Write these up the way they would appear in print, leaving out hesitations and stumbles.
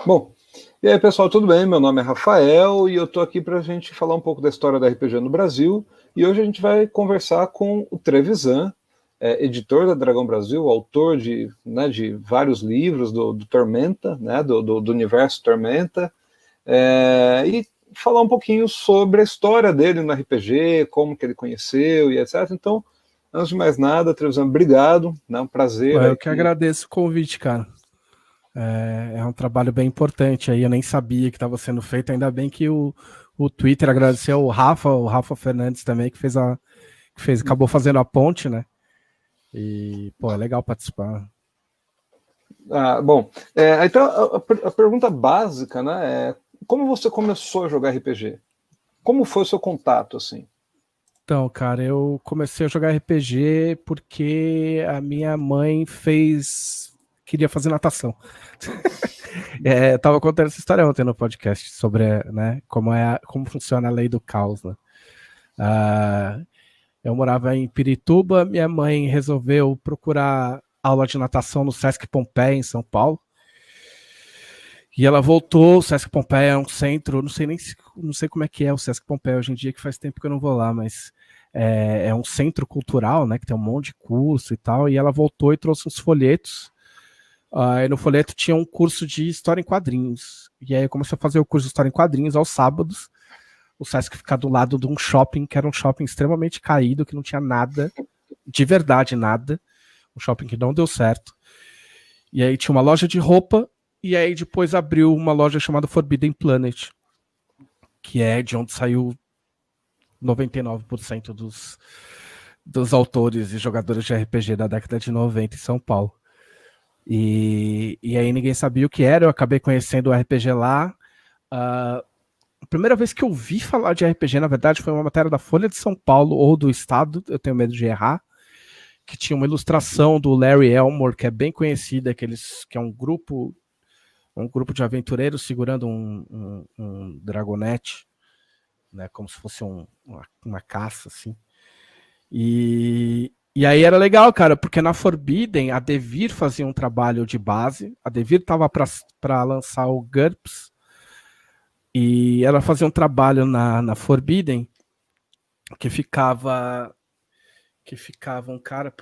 Bom, e aí pessoal, tudo bem? Meu nome é Rafael e eu tô aqui para a gente falar um pouco da história da RPG no Brasil. E hoje a gente vai conversar com o Trevisan, editor da Dragão Brasil, autor de vários livros do Tormenta, né, do universo Tormenta, e falar um pouquinho sobre a história dele no RPG, como que ele conheceu e etc. Então, antes de mais nada, Trevisan, obrigado, né, um prazer. Eu que agradeço o convite, cara. É um trabalho bem importante aí, eu nem sabia que estava sendo feito, ainda bem que o Twitter agradeceu o Rafa Fernandes também, que acabou fazendo a ponte, né? E, pô, é legal participar. Bom, então a pergunta básica, né, é como você começou a jogar RPG? Como foi o seu contato, assim? Então, cara, eu comecei a jogar RPG porque a minha mãe queria fazer natação. Eu tava contando essa história ontem no podcast sobre, né, como funciona a lei do caos, né? Eu morava em Pirituba, minha mãe resolveu procurar aula de natação no Sesc Pompeia, em São Paulo. E ela voltou, o Sesc Pompeia é um centro, não sei como é que é o Sesc Pompeia hoje em dia, que faz tempo que eu não vou lá, mas é um centro cultural, né, que tem um monte de curso e tal, e ela voltou e trouxe uns folhetos. E no folheto tinha um curso de História em Quadrinhos. E aí eu comecei a fazer o curso de História em Quadrinhos aos sábados. O Sesc fica do lado de um shopping, que era um shopping extremamente caído, que não tinha nada, de verdade nada. Um shopping que não deu certo. E aí tinha uma loja de roupa, e aí depois abriu uma loja chamada Forbidden Planet, que é de onde saiu 99% dos autores e jogadores de RPG da década de 90 em São Paulo. E aí ninguém sabia o que era, eu acabei conhecendo o RPG lá. A primeira vez que eu vi falar de RPG, na verdade, foi uma matéria da Folha de São Paulo ou do Estado, eu tenho medo de errar, que tinha uma ilustração do Larry Elmore, que é bem conhecida, que é um grupo de aventureiros segurando um dragonete, né, como se fosse uma caça, assim. E aí era legal, cara, porque na Forbidden a Devir fazia um trabalho de base, a Devir tava para lançar o GURPS, e ela fazia um trabalho na Forbidden que ficava um cara,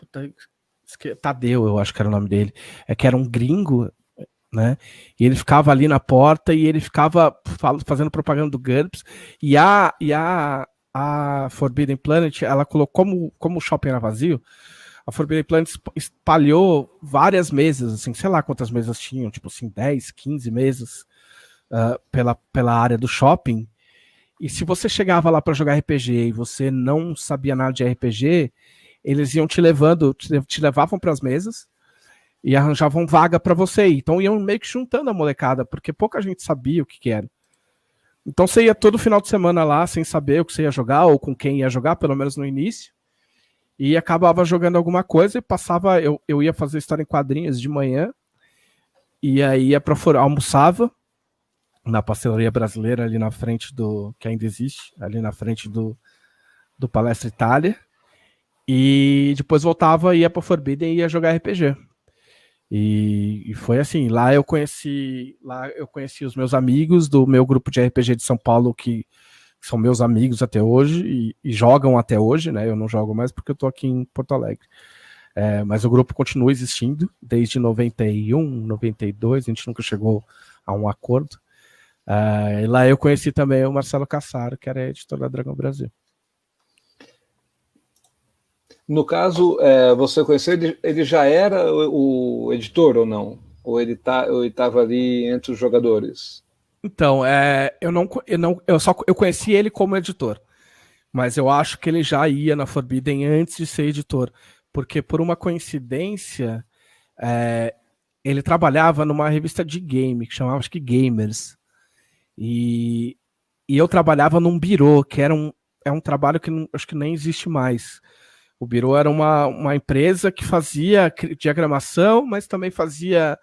Tadeu, eu acho que era o nome dele, que era um gringo, né? E ele ficava ali na porta e ele ficava fazendo propaganda do GURPS, e a Forbidden Planet, ela colocou, como o shopping era vazio, a Forbidden Planet espalhou várias mesas, assim, sei lá quantas mesas tinham, tipo assim, 10, 15 mesas pela área do shopping. E se você chegava lá para jogar RPG e você não sabia nada de RPG, eles iam te levavam para as mesas e arranjavam vaga para você ir. Então iam meio que juntando a molecada, porque pouca gente sabia o que era. Então você ia todo final de semana lá sem saber o que você ia jogar ou com quem ia jogar, pelo menos no início, e acabava jogando alguma coisa e passava. Eu ia fazer História em Quadrinhos de manhã, e aí ia almoçava na Pastelaria Brasileira, ali na frente que ainda existe, ali na frente do Palestra Itália, e depois voltava, ia para Forbidden e ia jogar RPG. E foi assim, lá eu conheci os meus amigos do meu grupo de RPG de São Paulo, que são meus amigos até hoje e jogam até hoje, né? Eu não jogo mais porque eu tô aqui em Porto Alegre. Mas o grupo continua existindo desde 91, 92, a gente nunca chegou a um acordo. E lá eu conheci também o Marcelo Cassaro, que era editor da Dragão Brasil. No caso, você conheceu, ele já era o editor ou não? Ou ele estava ali entre os jogadores? Então, eu conheci ele como editor, mas eu acho que ele já ia na Forbidden antes de ser editor, porque por uma coincidência, ele trabalhava numa revista de game, que chamava, acho que Gamers, e eu trabalhava num birô, que é um trabalho que acho que nem existe mais. O birô era uma empresa que fazia diagramação, mas também fazia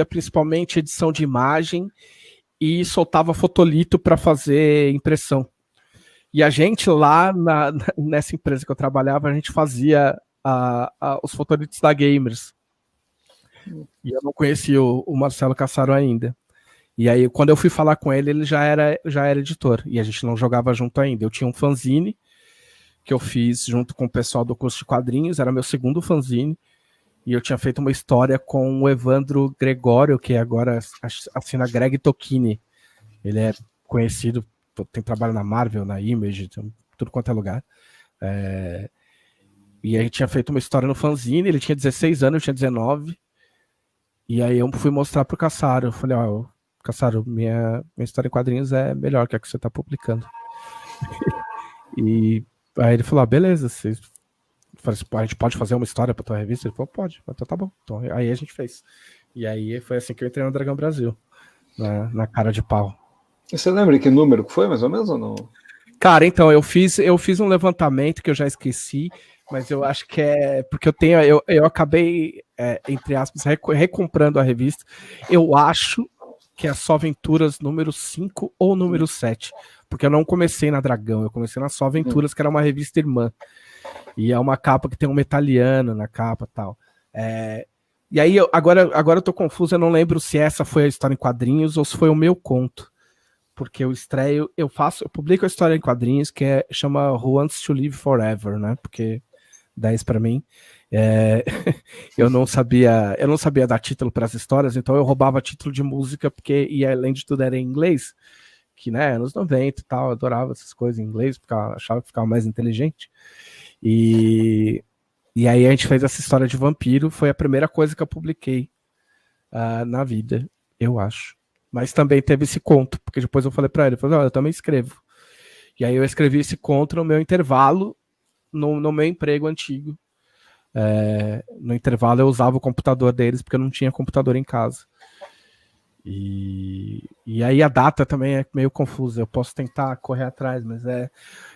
principalmente edição de imagem e soltava fotolito para fazer impressão. E a gente lá nessa empresa que eu trabalhava, a gente fazia os fotolitos da Gamers. E eu não conhecia o Marcelo Cassaro ainda. E aí, quando eu fui falar com ele, ele já era editor. E a gente não jogava junto ainda. Eu tinha um fanzine que eu fiz junto com o pessoal do curso de quadrinhos. Era meu segundo fanzine. E eu tinha feito uma história com o Evandro Gregório, que agora assina Greg Tocchini. Ele é conhecido, tem trabalho na Marvel, na Image, tudo quanto é lugar. E a gente tinha feito uma história no fanzine. Ele tinha 16 anos, eu tinha 19. E aí eu fui mostrar pro Cassaro. Eu falei, Cassaro, minha história em quadrinhos é melhor que a que você tá publicando. E aí ele falou, beleza, a gente pode fazer uma história pra tua revista? Ele falou, pode. Então tá bom. Então, aí a gente fez. E aí foi assim que eu entrei no Dragão Brasil, na cara de pau. E você lembra que número que foi, mais ou menos, ou não? Cara, então, eu fiz um levantamento que eu já esqueci, mas eu acho que é porque eu acabei, entre aspas, recomprando a revista. Eu acho que é Só Aventuras número 5 ou número 7, porque eu não comecei na Dragão, eu comecei na Só Aventuras, que era uma revista irmã. E é uma capa que tem um metaliano na capa e tal. E aí, agora eu tô confuso, eu não lembro se essa foi a história em quadrinhos ou se foi o meu conto. Porque eu publico a história em quadrinhos que chama Who Wants to Live Forever, né? Porque 10 para mim. Eu não sabia dar título para as histórias, então eu roubava título de música, e além de tudo era em inglês, que, né, anos 90 e tal, eu adorava essas coisas em inglês, porque eu achava que ficava mais inteligente. E aí a gente fez essa história de vampiro, foi a primeira coisa que eu publiquei na vida, eu acho. Mas também teve esse conto, porque depois eu falei pra ele, eu também escrevo. E aí eu escrevi esse conto no meu intervalo, no meu emprego antigo. No intervalo eu usava o computador deles, porque eu não tinha computador em casa. E aí a data também é meio confusa, eu posso tentar correr atrás, mas é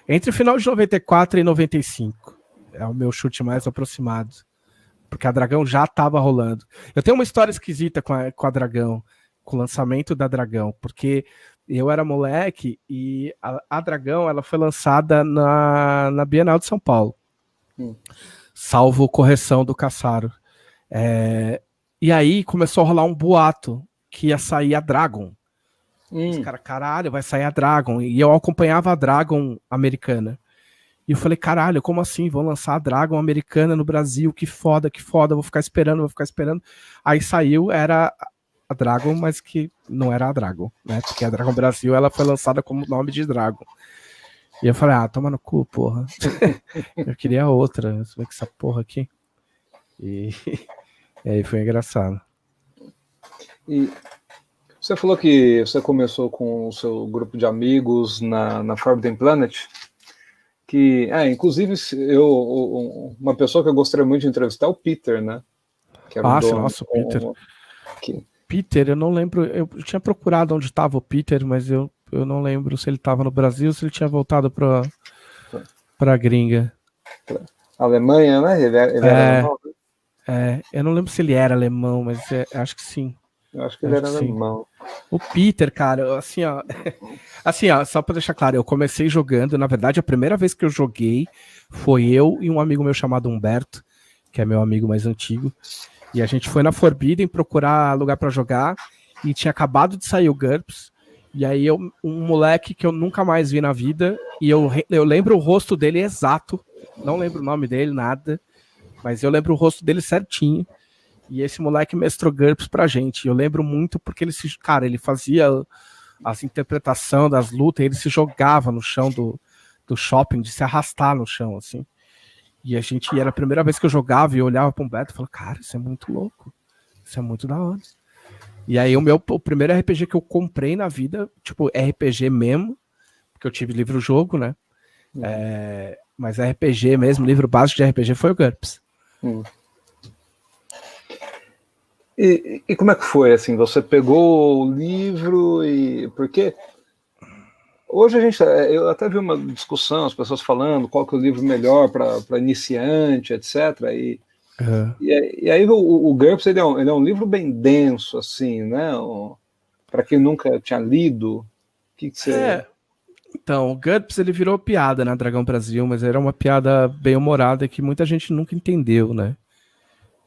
entre o final de 94 e 95. É o meu chute mais aproximado. Porque a Dragão já estava rolando. Eu tenho uma história esquisita com a Dragão, com o lançamento da Dragão, porque eu era moleque e a Dragão ela foi lançada na Bienal de São Paulo. Salvo correção do Cassaro. E aí começou a rolar um boato que ia sair a Dragon. Os caras, caralho, vai sair a Dragon. E eu acompanhava a Dragon americana. E eu falei, caralho, como assim? Vão lançar a Dragon americana no Brasil? Que foda, vou ficar esperando. Aí saiu, era a Dragon, mas que não era a Dragon, né? Porque a Dragon Brasil, ela foi lançada como nome de Dragon. E eu falei, toma no cu, porra. Eu queria outra, você vê que essa porra aqui. E aí foi engraçado. E você falou que você começou com o seu grupo de amigos na Forbidden Planet, que, inclusive, uma pessoa que eu gostaria muito de entrevistar é o Peter, né? Que era nossa, o Peter. Peter, eu não lembro, eu tinha procurado onde estava o Peter, mas eu não lembro se ele estava no Brasil ou se ele tinha voltado para gringa. Alemanha, né? Ele era alemão, né? Eu não lembro se ele era alemão, mas acho que sim. Eu acho que ele era alemão. O Peter, cara, assim, ó, só pra deixar claro, eu comecei jogando, na verdade, a primeira vez que eu joguei foi eu e um amigo meu chamado Humberto, que é meu amigo mais antigo, e a gente foi na Forbidden procurar lugar pra jogar, e tinha acabado de sair o GURPS, e aí um moleque que eu nunca mais vi na vida, e eu lembro o rosto dele exato, não lembro o nome dele, nada, mas eu lembro o rosto dele certinho. E esse moleque mestrou GURPS pra gente. Eu lembro muito porque ele fazia as interpretações das lutas, ele se jogava no chão do shopping, de se arrastar no chão, assim. E era a primeira vez que eu jogava e eu olhava pro Humberto e falava, cara, isso é muito louco. Isso é muito da hora. E aí o primeiro RPG que eu comprei na vida, tipo, RPG mesmo, porque eu tive livro-jogo, né? Mas RPG mesmo, livro básico de RPG foi o GURPS. E como é que foi, assim, você pegou o livro porque hoje eu até vi uma discussão, as pessoas falando qual que é o livro melhor para iniciante, etc. E aí o GURPS, ele é um livro bem denso, assim, né? Para quem nunca tinha lido, o que você... Então, o GURPS, ele virou piada na Dragão Brasil, mas era uma piada bem humorada que muita gente nunca entendeu, né?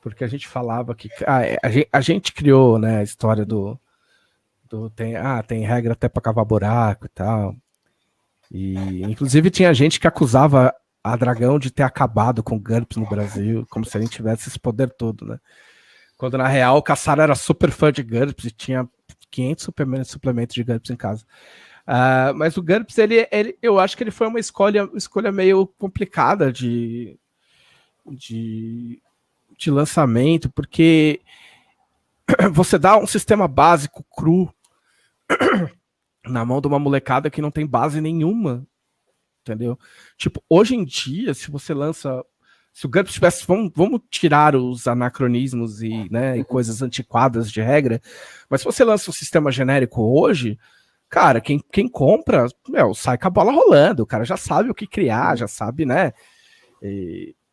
Porque a gente falava que... a gente criou, né, a história do Tem regra até para cavar buraco e tal. E, inclusive, tinha gente que acusava a Dragão de ter acabado com o GURPS no Brasil, como se a gente tivesse esse poder todo, né? Quando, na real, o Caçaro era super fã de GURPS e tinha 500 suplementos de GURPS em casa. Mas o GURPS, eu acho que ele foi uma escolha meio complicada de lançamento, porque você dá um sistema básico cru na mão de uma molecada que não tem base nenhuma, entendeu? Tipo, hoje em dia, se você lança... Se o GURPS tivesse... Vamos tirar os anacronismos e coisas antiquadas de regra, mas se você lança um sistema genérico hoje, cara, quem compra, sai com a bola rolando, o cara já sabe o que criar, já sabe, né?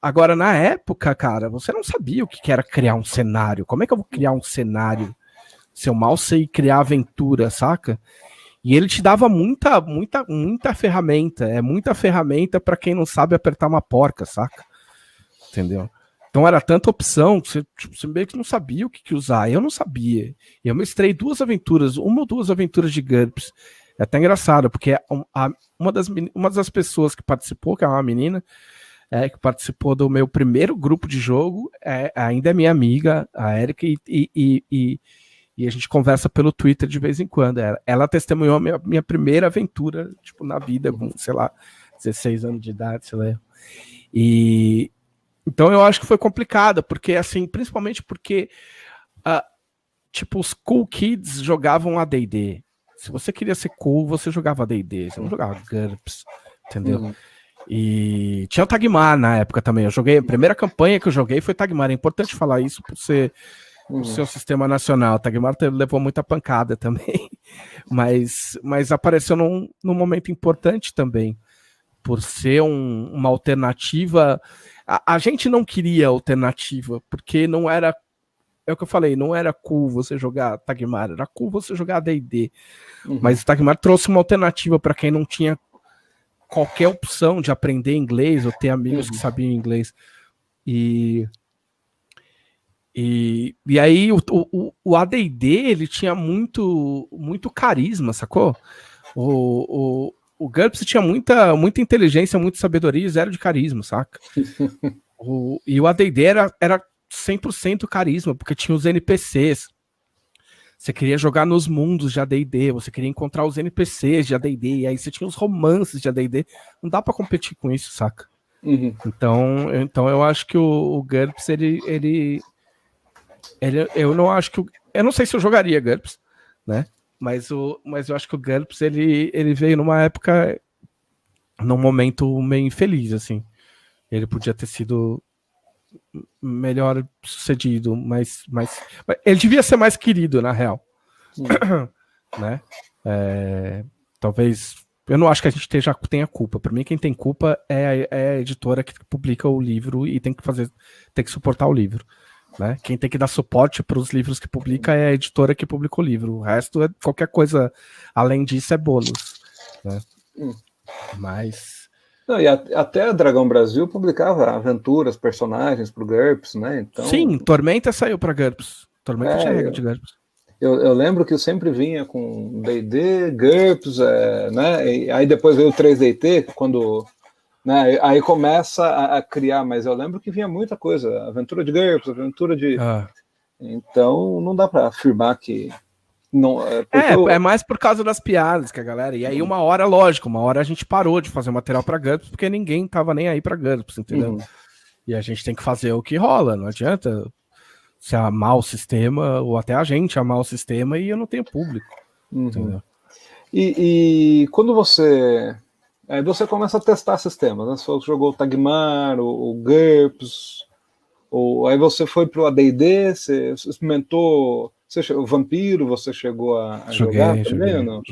Agora, na época, cara, você não sabia o que era criar um cenário. Como é que eu vou criar um cenário se eu mal sei criar aventura, saca? E ele te dava muita ferramenta. É muita ferramenta para quem não sabe apertar uma porca, saca? Entendeu? Então era tanta opção que você meio que não sabia o que usar. Eu não sabia. Eu mestrei uma ou duas aventuras de GURPS. É até engraçado, porque uma das pessoas que participou, que é uma menina, que participou do meu primeiro grupo de jogo, ainda é minha amiga, a Erika, e a gente conversa pelo Twitter de vez em quando. Ela testemunhou a minha primeira aventura, tipo, na vida, com, sei lá, 16 anos de idade, sei lá. E então eu acho que foi complicado, porque, assim, principalmente porque, tipo, os cool kids jogavam AD&D. Se você queria ser cool, você jogava AD&D, você não jogava GURPS, entendeu? E tinha o Tagmar na época também. A primeira campanha que eu joguei foi Tagmar. É importante falar isso por ser o seu sistema nacional. O Tagmar levou muita pancada também, mas apareceu num momento importante também, por ser uma alternativa. A gente não queria alternativa, porque não era, é o que eu falei, não era cool você jogar Tagmar, era cool você jogar AD&D. Mas o Tagmar trouxe uma alternativa para quem não tinha qualquer opção de aprender inglês ou ter amigos que sabiam inglês. E aí o AD&D, ele tinha muito carisma, sacou? O GURPS tinha muita inteligência, muita sabedoria e zero de carisma, saca? E o AD&D era 100% carisma, porque tinha os NPCs. Você queria jogar nos mundos de AD&D, você queria encontrar os NPCs de AD&D, e aí você tinha os romances de AD&D. Não dá pra competir com isso, saca? Então eu acho que o GURPS, eu não acho que... Eu não sei se eu jogaria GURPS, né? Mas eu acho que o GURPS, ele veio numa época, num momento meio infeliz, assim. Ele podia ter sido melhor sucedido, mas ele devia ser mais querido, na real. Né? Talvez... Eu não acho que a gente tenha culpa. Para mim, quem tem culpa é a editora que publica o livro e tem que suportar o livro. Né? Quem tem que dar suporte para os livros que publica é a editora que publica o livro. O resto, qualquer coisa além disso, é bônus. Né? Mas... Não, e até a Dragão Brasil publicava aventuras, personagens para o GURPS, né? Então... Sim, Tormenta saiu para GURPS. Tormenta tinha regra de GURPS. Eu lembro que eu sempre vinha com D&D, GURPS, né? E aí depois veio o 3DT, quando... Né, aí começa a criar, mas eu lembro que vinha muita coisa, aventura de GURPS, aventura de... Então não dá para afirmar que... Não, é mais por causa das piadas que a galera... E aí uma hora a gente parou de fazer material para GURPS, porque ninguém tava nem aí para GURPS, entendeu? E a gente tem que fazer o que rola, não adianta se amar o sistema, ou até a gente amar o sistema e eu não tenho público. Entendeu? E quando você começa a testar sistemas, né? Você jogou o Tagmar, o GURPS, aí você foi pro AD&D, você experimentou o Vampiro, você chegou a jogar também ou não?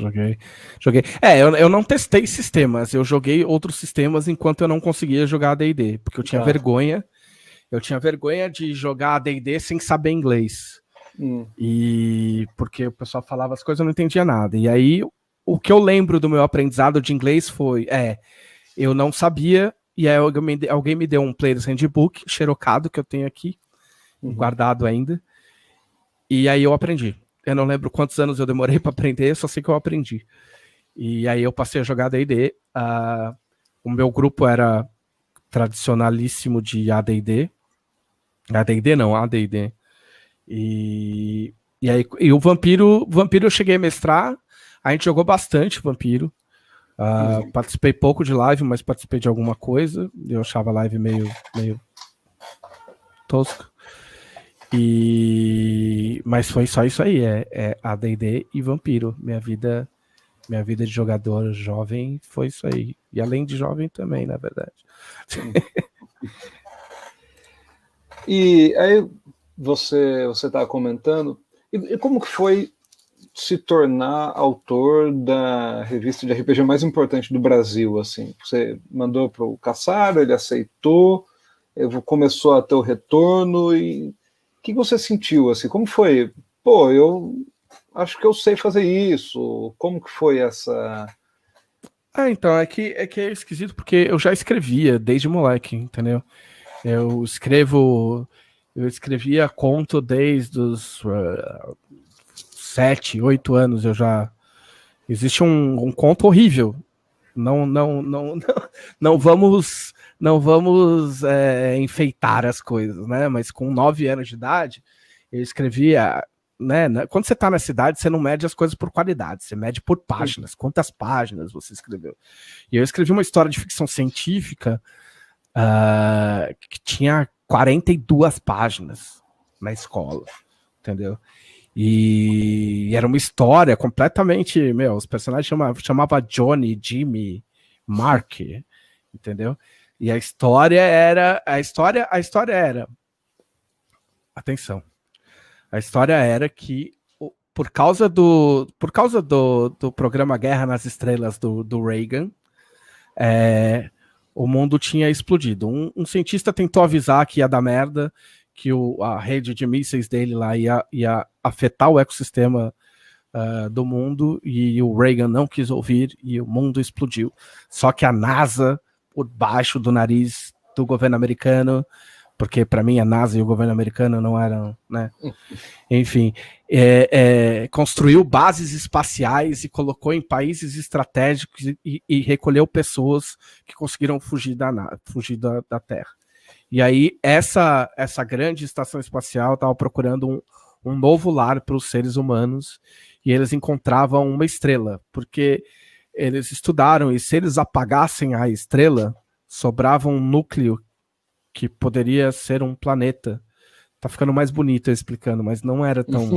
Joguei. Eu não testei sistemas, eu joguei outros sistemas enquanto eu não conseguia jogar AD&D, porque eu tinha vergonha. Eu tinha vergonha de jogar AD&D sem saber inglês. E porque o pessoal falava as coisas, eu não entendia nada. E aí, o que eu lembro do meu aprendizado de inglês foi, eu não sabia, e aí alguém me deu um Player's Handbook, xerocado, que eu tenho aqui, guardado ainda, e aí eu aprendi. eu não lembro quantos anos eu demorei para aprender, só sei que eu aprendi. E aí eu passei a jogar D&D. O meu grupo era tradicionalíssimo de AD&D. AD&D não, AD&D. E aí o Vampiro eu cheguei a mestrar. A gente jogou bastante Vampiro. Participei pouco de live, mas participei de alguma coisa. Eu achava a live meio tosca. Mas foi só isso aí, é AD&D e Vampiro. Minha vida de jogador jovem foi isso aí. E além de jovem também, na verdade. E aí você estava comentando, e como que foi se tornar autor da revista de RPG mais importante do Brasil, assim? Você mandou para o Cassaro, ele aceitou, começou a ter o retorno, e o que você sentiu, assim? Como foi? Pô, eu acho que eu sei fazer isso. Como que foi essa... Então, é que é esquisito, porque eu já escrevia desde moleque, entendeu? Eu escrevia conto desde os 7, 8 anos. Existe um conto horrível. Não vamos enfeitar as coisas, né? Mas com 9 anos de idade, eu escrevia, né? Quando você está na cidade, você não mede as coisas por qualidade, você mede por páginas. Quantas páginas você escreveu? E eu escrevi uma história de ficção científica que tinha 42 páginas na escola, entendeu? E era uma história completamente, os personagens chamava Johnny, Jimmy, Mark, entendeu? E a história era, atenção, a história era que por causa do programa Guerra nas Estrelas do Reagan, o mundo tinha explodido. Um cientista tentou avisar que ia dar merda, que a rede de mísseis dele lá ia afetar o ecossistema do mundo, e o Reagan não quis ouvir e o mundo explodiu. Só que a NASA, por baixo do nariz do governo americano, porque para mim a NASA e o governo americano não eram, né? Enfim, construiu bases espaciais e colocou em países estratégicos e recolheu pessoas que conseguiram fugir da Terra. E aí essa grande estação espacial estava procurando um novo lar para os seres humanos, e eles encontravam uma estrela, porque eles estudaram, e se eles apagassem a estrela, sobrava um núcleo que poderia ser um planeta. Tá ficando mais bonito eu explicando, mas não era tão...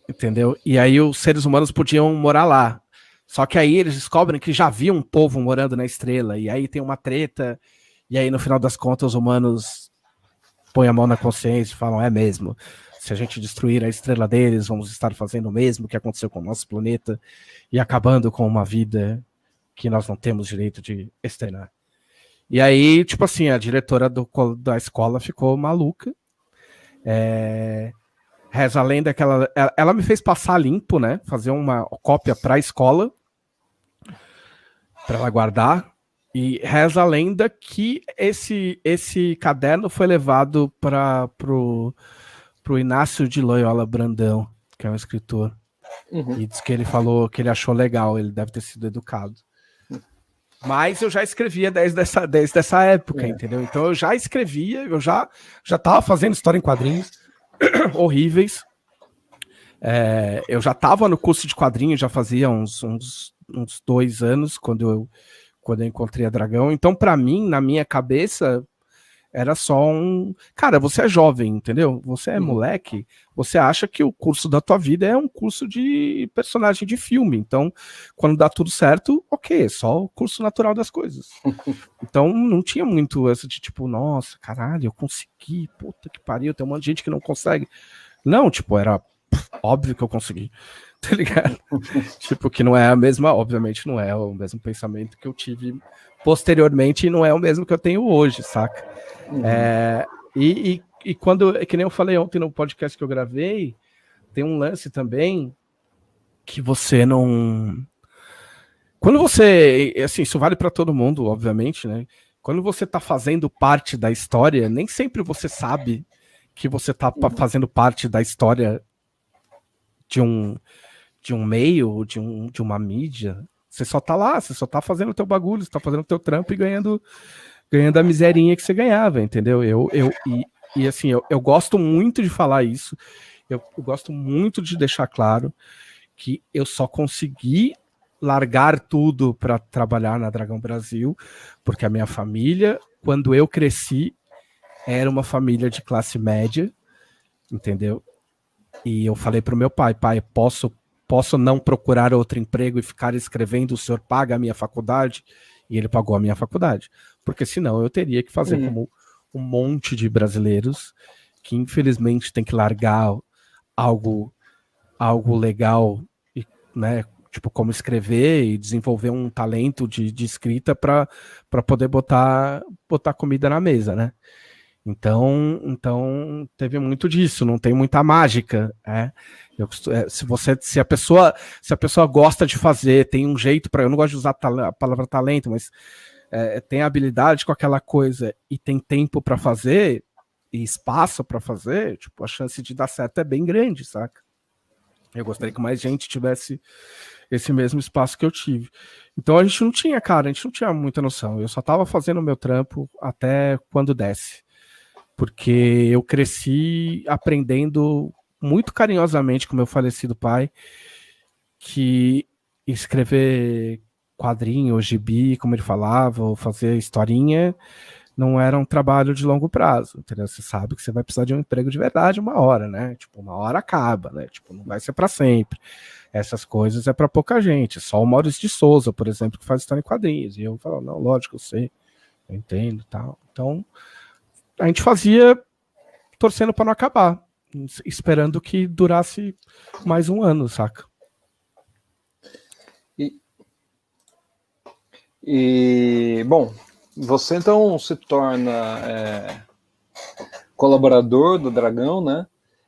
Entendeu? E aí os seres humanos podiam morar lá. Só que aí eles descobrem que já havia um povo morando na estrela, e aí tem uma treta, e aí no final das contas os humanos põem a mão na consciência e falam, é mesmo, se a gente destruir a estrela deles, vamos estar fazendo o mesmo que aconteceu com o nosso planeta, e acabando com uma vida que nós não temos direito de externar. E aí, tipo assim, a diretora da escola ficou maluca. Reza a lenda que ela me fez passar limpo, né? Fazer uma cópia para a escola, para ela guardar. E reza a lenda que esse caderno foi levado para pro Inácio de Loyola Brandão, que é um escritor. E diz que ele falou que ele achou legal, ele deve ter sido educado. Mas eu já escrevia desde essa época, entendeu? Então eu já escrevia, eu já estava fazendo história em quadrinhos horríveis. Eu já estava no curso de quadrinhos, já fazia uns 2 anos, quando eu encontrei a Dragão. Então, para mim, na minha cabeça, era só Cara, você é jovem, entendeu? Você é moleque, você acha que o curso da tua vida é um curso de personagem de filme. Então, quando dá tudo certo, ok, é só o curso natural das coisas. Então, não tinha muito essa de tipo, nossa, caralho, eu consegui, puta que pariu, tem um monte de gente que não consegue. Não, tipo, era óbvio que eu consegui, tá ligado? Tipo, que não é a mesma, obviamente não é o mesmo pensamento que eu tive posteriormente, e não é o mesmo que eu tenho hoje, saca? E quando, que nem eu falei ontem no podcast que eu gravei, tem um lance também que você não... Quando você... Assim, isso vale para todo mundo, obviamente, né? Quando você tá fazendo parte da história, nem sempre você sabe que você tá fazendo parte da história de um meio, de uma mídia, você só tá lá, você só tá fazendo o teu bagulho, você tá fazendo o teu trampo e ganhando a miserinha que você ganhava, entendeu? E assim, eu gosto muito de falar isso, eu gosto muito de deixar claro que eu só consegui largar tudo para trabalhar na Dragão Brasil, porque a minha família, quando eu cresci, era uma família de classe média, entendeu? E eu falei pro meu pai, posso não procurar outro emprego e ficar escrevendo, o senhor paga a minha faculdade? E ele pagou a minha faculdade. Porque senão eu teria que fazer como um monte de brasileiros que infelizmente tem que largar algo legal, né? Tipo, como escrever e desenvolver um talento de escrita para poder botar comida na mesa, né? Então teve muito disso, não tem muita mágica, né? Se a pessoa gosta de fazer, tem um jeito para, eu não gosto de usar a palavra talento, mas tem habilidade com aquela coisa e tem tempo para fazer e espaço para fazer, tipo, a chance de dar certo é bem grande, saca? Eu gostaria que mais gente tivesse esse mesmo espaço que eu tive. Então a gente não tinha muita noção. Eu só tava fazendo o meu trampo até quando desce. Porque eu cresci aprendendo muito carinhosamente com meu falecido pai que escrever quadrinho, ou gibi, como ele falava, ou fazer historinha, não era um trabalho de longo prazo, entendeu? Você sabe que você vai precisar de um emprego de verdade uma hora, né? Tipo, uma hora acaba, né? Tipo, não vai ser para sempre. Essas coisas é para pouca gente. Só o Maurício de Souza, por exemplo, que faz história em quadrinhos. E eu falo, não, lógico, eu sei, eu entendo, tal. Então, a gente fazia torcendo para não acabar, esperando que durasse mais um ano, saca? Bom, você então se torna colaborador do Dragão, né?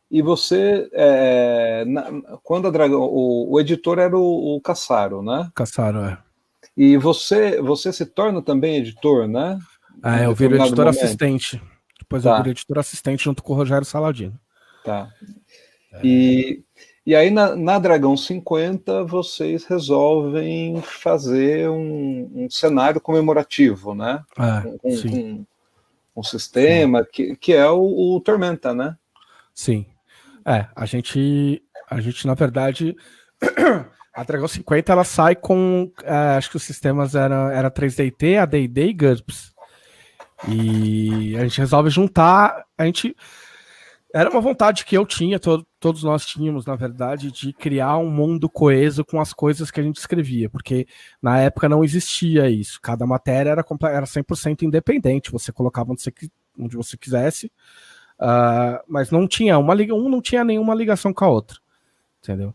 E você, quando a Dragão, o editor era o Cassaro, né? Cassaro, é. E você se torna também editor, né? Eu viro editor assistente. Depois eu viro editor assistente junto com o Rogério Saladino. Tá. E aí na Dragão 50 vocês resolvem fazer um cenário comemorativo, né? Com um sistema que é o Tormenta, né? Sim. A gente na verdade, a Dragão 50 ela sai com, acho que os sistemas era 3DT, AD&D e GURPS. E a gente resolve juntar, era uma vontade que eu tinha, todos nós tínhamos, na verdade, de criar um mundo coeso com as coisas que a gente escrevia, porque na época não existia isso. Cada matéria era 100% independente, você colocava onde você quisesse, mas não tinha não tinha nenhuma ligação com a outra, entendeu?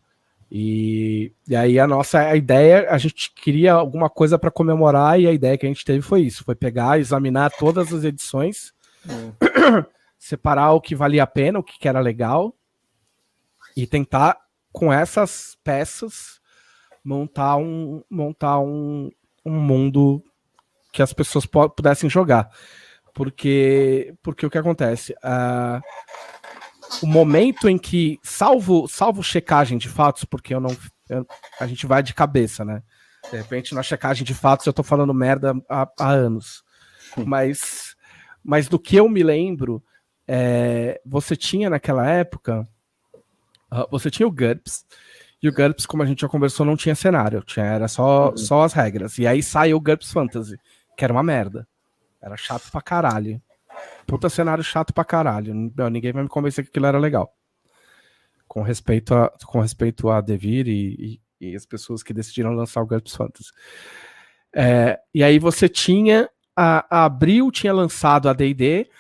E aí a ideia, a gente queria alguma coisa para comemorar, e a ideia que a gente teve foi isso, foi pegar, examinar todas as edições, separar o que valia a pena, o que era legal, e tentar, com essas peças, montar um mundo que as pessoas pudessem jogar. Porque o que acontece? O momento em que, salvo checagem de fatos, porque a gente vai de cabeça, né? De repente, na checagem de fatos, eu tô falando merda há anos. Mas do que eu me lembro, você tinha naquela época, você tinha o GURPS, e o GURPS, como a gente já conversou, não tinha cenário, era só as regras. E aí saiu o GURPS Fantasy, que era uma merda. Era chato pra caralho. Puta cenário chato pra caralho. Ninguém vai me convencer que aquilo era legal. Com respeito a Devir e as pessoas que decidiram lançar o GURPS Fantasy. E aí você tinha... A Abril tinha lançado a D&D,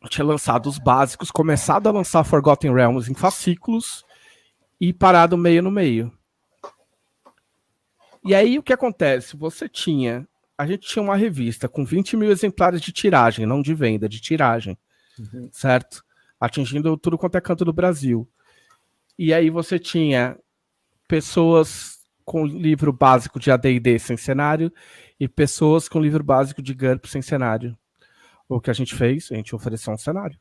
tinha lançado os básicos, começado a lançar Forgotten Realms em fascículos e parado meio no meio. E aí o que acontece? A gente tinha uma revista com 20 mil exemplares de tiragem, não de venda, de tiragem, certo? Atingindo tudo quanto é canto do Brasil. E aí você tinha pessoas com livro básico de AD&D sem cenário e pessoas com livro básico de GURPS sem cenário. O que a gente fez? A gente ofereceu um cenário.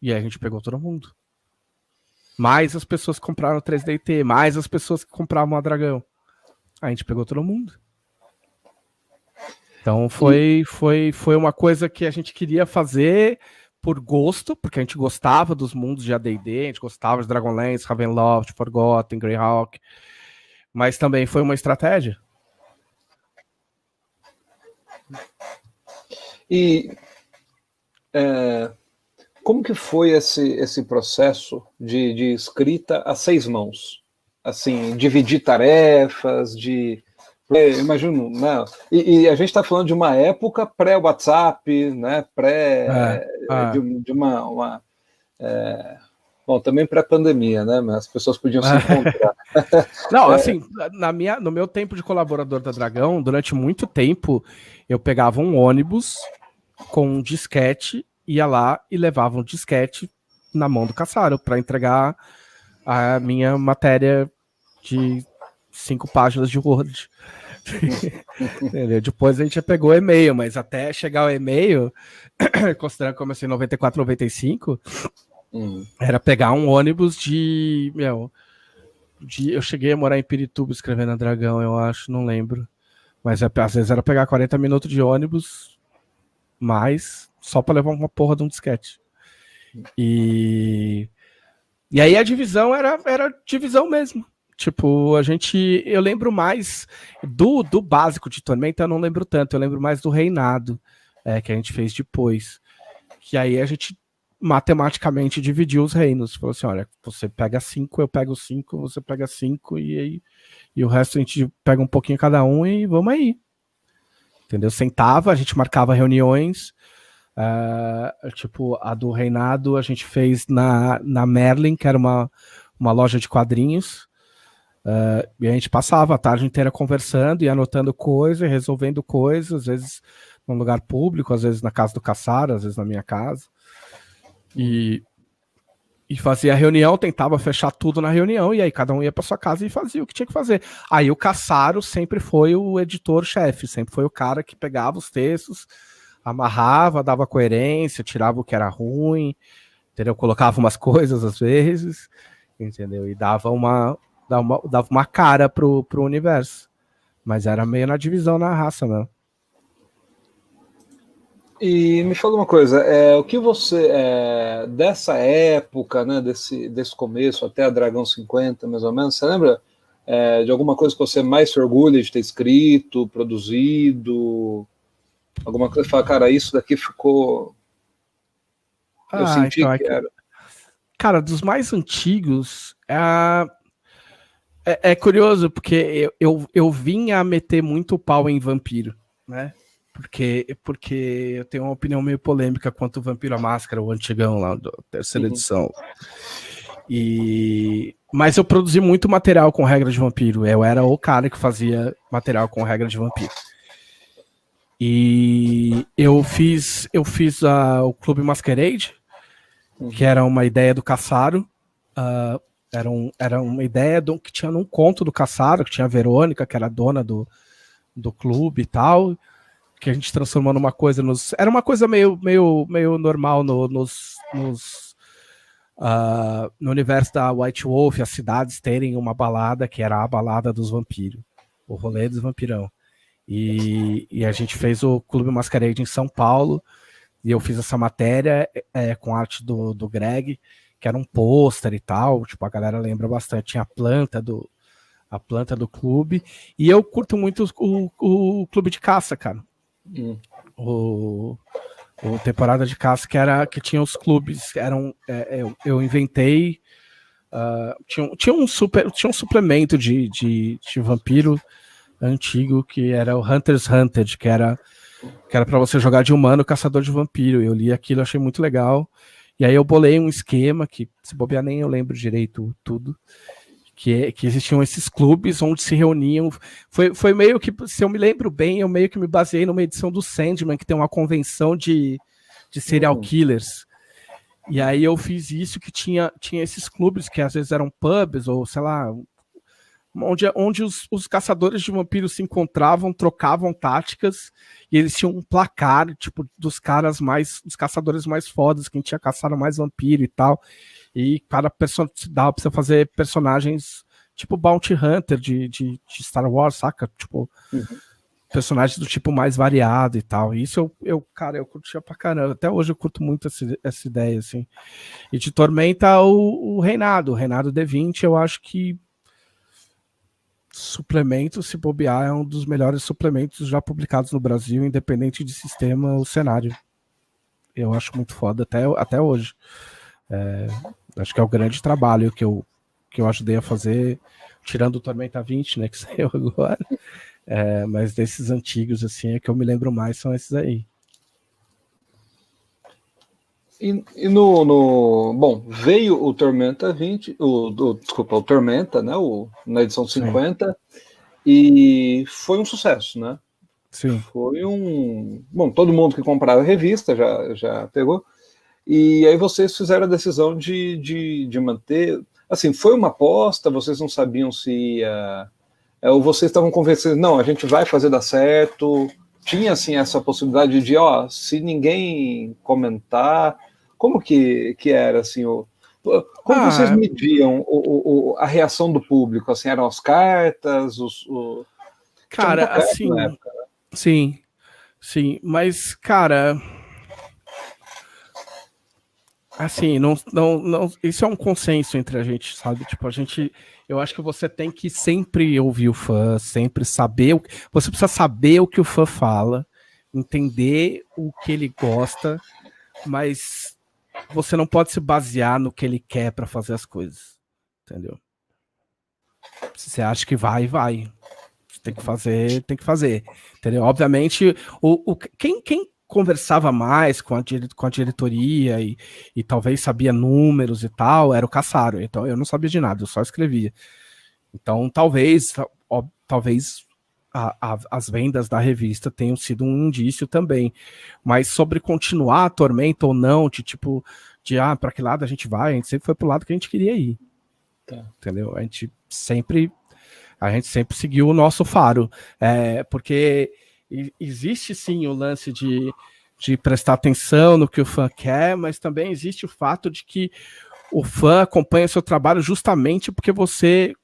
E aí a gente pegou todo mundo. mais as pessoas que compraram o 3DT, mais as pessoas que compravam a Dragão. A gente pegou todo mundo. Então foi uma coisa que a gente queria fazer por gosto, porque a gente gostava dos mundos de AD&D, a gente gostava de Dragonlance, Ravenloft, Forgotten, Greyhawk, mas também foi uma estratégia. E como que foi esse processo de escrita a 6 mãos? Assim, dividir tarefas, imagino, né? E a gente está falando de uma época pré-WhatsApp, né? De uma bom, também pré-pandemia, né? Mas as pessoas podiam se encontrar. Não, assim, no meu tempo de colaborador da Dragão, durante muito tempo, eu pegava um ônibus com um disquete, ia lá e levava um disquete na mão do Cassaro para entregar a minha matéria de 5 páginas de Word. Depois a gente já pegou e-mail, mas até chegar o e-mail, considerando que eu comecei em 94, 95, era pegar um ônibus eu cheguei a morar em Pirituba escrevendo na Dragão, eu acho, não lembro. Mas às vezes era pegar 40 minutos de ônibus, mais só para levar uma porra de um disquete. E aí a divisão era divisão mesmo. Tipo, eu lembro mais do básico de Tormenta, eu não lembro tanto, eu lembro mais do Reinado, que a gente fez depois. Que aí a gente matematicamente dividiu os reinos. Falou assim, olha, você pega 5, eu pego 5, você pega 5, e o resto a gente pega um pouquinho cada um e vamos aí. Entendeu? Sentava, a gente marcava reuniões, tipo, a do Reinado a gente fez na Merlin, que era uma loja de quadrinhos, e a gente passava a tarde inteira conversando e anotando coisas, resolvendo coisas, às vezes num lugar público, às vezes na casa do Cassaro, às vezes na minha casa, e fazia a reunião, tentava fechar tudo na reunião, e aí cada um ia para sua casa e fazia o que tinha que fazer. Aí o Cassaro sempre foi o editor-chefe, sempre foi o cara que pegava os textos, amarrava, dava coerência, tirava o que era ruim, entendeu? Colocava umas coisas às vezes, entendeu? E dava uma cara pro universo. Mas era meio na divisão na raça mesmo. E me fala uma coisa, o que você, dessa época, né, desse começo até a Dragão 50, mais ou menos, você lembra de alguma coisa que você mais se orgulha de ter escrito, produzido? Alguma coisa que fala, cara, isso daqui ficou... Eu senti então, que era... Cara, dos mais antigos, é curioso, porque eu vim a meter muito pau em Vampiro, né? Porque eu tenho uma opinião meio polêmica quanto o Vampiro à Máscara, o antigão lá, da terceira edição. Mas eu produzi muito material com regra de vampiro. Eu era o cara que fazia material com regra de vampiro. E eu fiz o Clube Masquerade, que era uma ideia do Cassaro. Era uma ideia que tinha num conto do Cassaro, que tinha a Verônica, que era a dona do clube e tal, que a gente transformou numa coisa era uma coisa meio normal no universo da White Wolf, as cidades terem uma balada que era a balada dos vampiros, o rolê dos vampirão. E a gente fez o Clube Masquerade em São Paulo, e eu fiz essa matéria com arte do Greg, que era um pôster e tal, tipo, a galera lembra bastante, tinha a planta do clube, e eu curto muito o clube de caça, cara. O temporada de caça que tinha os clubes, eu inventei, tinha um suplemento de vampiro antigo que era o Hunter's Hunted, que era para você jogar de humano caçador de vampiro. Eu li aquilo, achei muito legal, e aí eu bolei um esquema que, se bobear, nem eu lembro direito tudo, que existiam esses clubes onde se reuniam. Foi meio que, se eu me lembro bem, eu meio que me baseei numa edição do Sandman, que tem uma convenção de serial killers. E aí eu fiz isso, que tinha esses clubes que às vezes eram pubs, ou sei lá, onde os caçadores de vampiros se encontravam, trocavam táticas, e eles tinham um placar, tipo, dos caçadores mais fodas, quem tinha caçado mais vampiro e tal. E dava pra você fazer personagens tipo Bounty Hunter de Star Wars, saca? Tipo, personagens do tipo mais variado e tal. E isso cara, eu curtia pra caramba. Até hoje eu curto muito essa ideia, assim. E de Tormenta, o Reinado D20, eu acho que suplemento, se bobear, é um dos melhores suplementos já publicados no Brasil, independente de sistema ou cenário. Eu acho muito foda até hoje. Acho que é o grande trabalho que eu ajudei a fazer, tirando o Tormenta 20, né, que saiu agora. Mas desses antigos, assim, é que eu me lembro mais, são esses aí. E bom, veio o Tormenta 20, desculpa, o Tormenta, né, na edição 50, sim. E foi um sucesso, né? Sim. Foi bom, todo mundo que comprava a revista já pegou, e aí vocês fizeram a decisão de manter, assim, foi uma aposta, vocês não sabiam se ia, ou vocês estavam conversando, não, a gente vai fazer dar certo, tinha, assim, essa possibilidade de, se ninguém comentar, como que era, assim, como vocês mediam a reação do público, assim, eram as cartas, Cara, assim, na época, né? Sim, mas, cara, assim, não, isso é um consenso entre a gente, sabe? Tipo, eu acho que você tem que sempre ouvir o fã, sempre saber, você precisa saber o que o fã fala, entender o que ele gosta, mas você não pode se basear no que ele quer para fazer as coisas, entendeu? Se você acha que vai. Você tem que fazer, entendeu? Obviamente, quem conversava mais com a diretoria e talvez sabia números e tal, era o Cassaro. Então eu não sabia de nada, eu só escrevia. Então talvez as vendas da revista tenham sido um indício também. Mas sobre continuar a Tormenta ou não, para que lado a gente vai, a gente sempre foi pro lado que a gente queria ir. Tá. Entendeu? A gente sempre seguiu o nosso faro. Porque existe sim o lance de prestar atenção no que o fã quer, mas também existe o fato de que o fã acompanha seu trabalho justamente porque você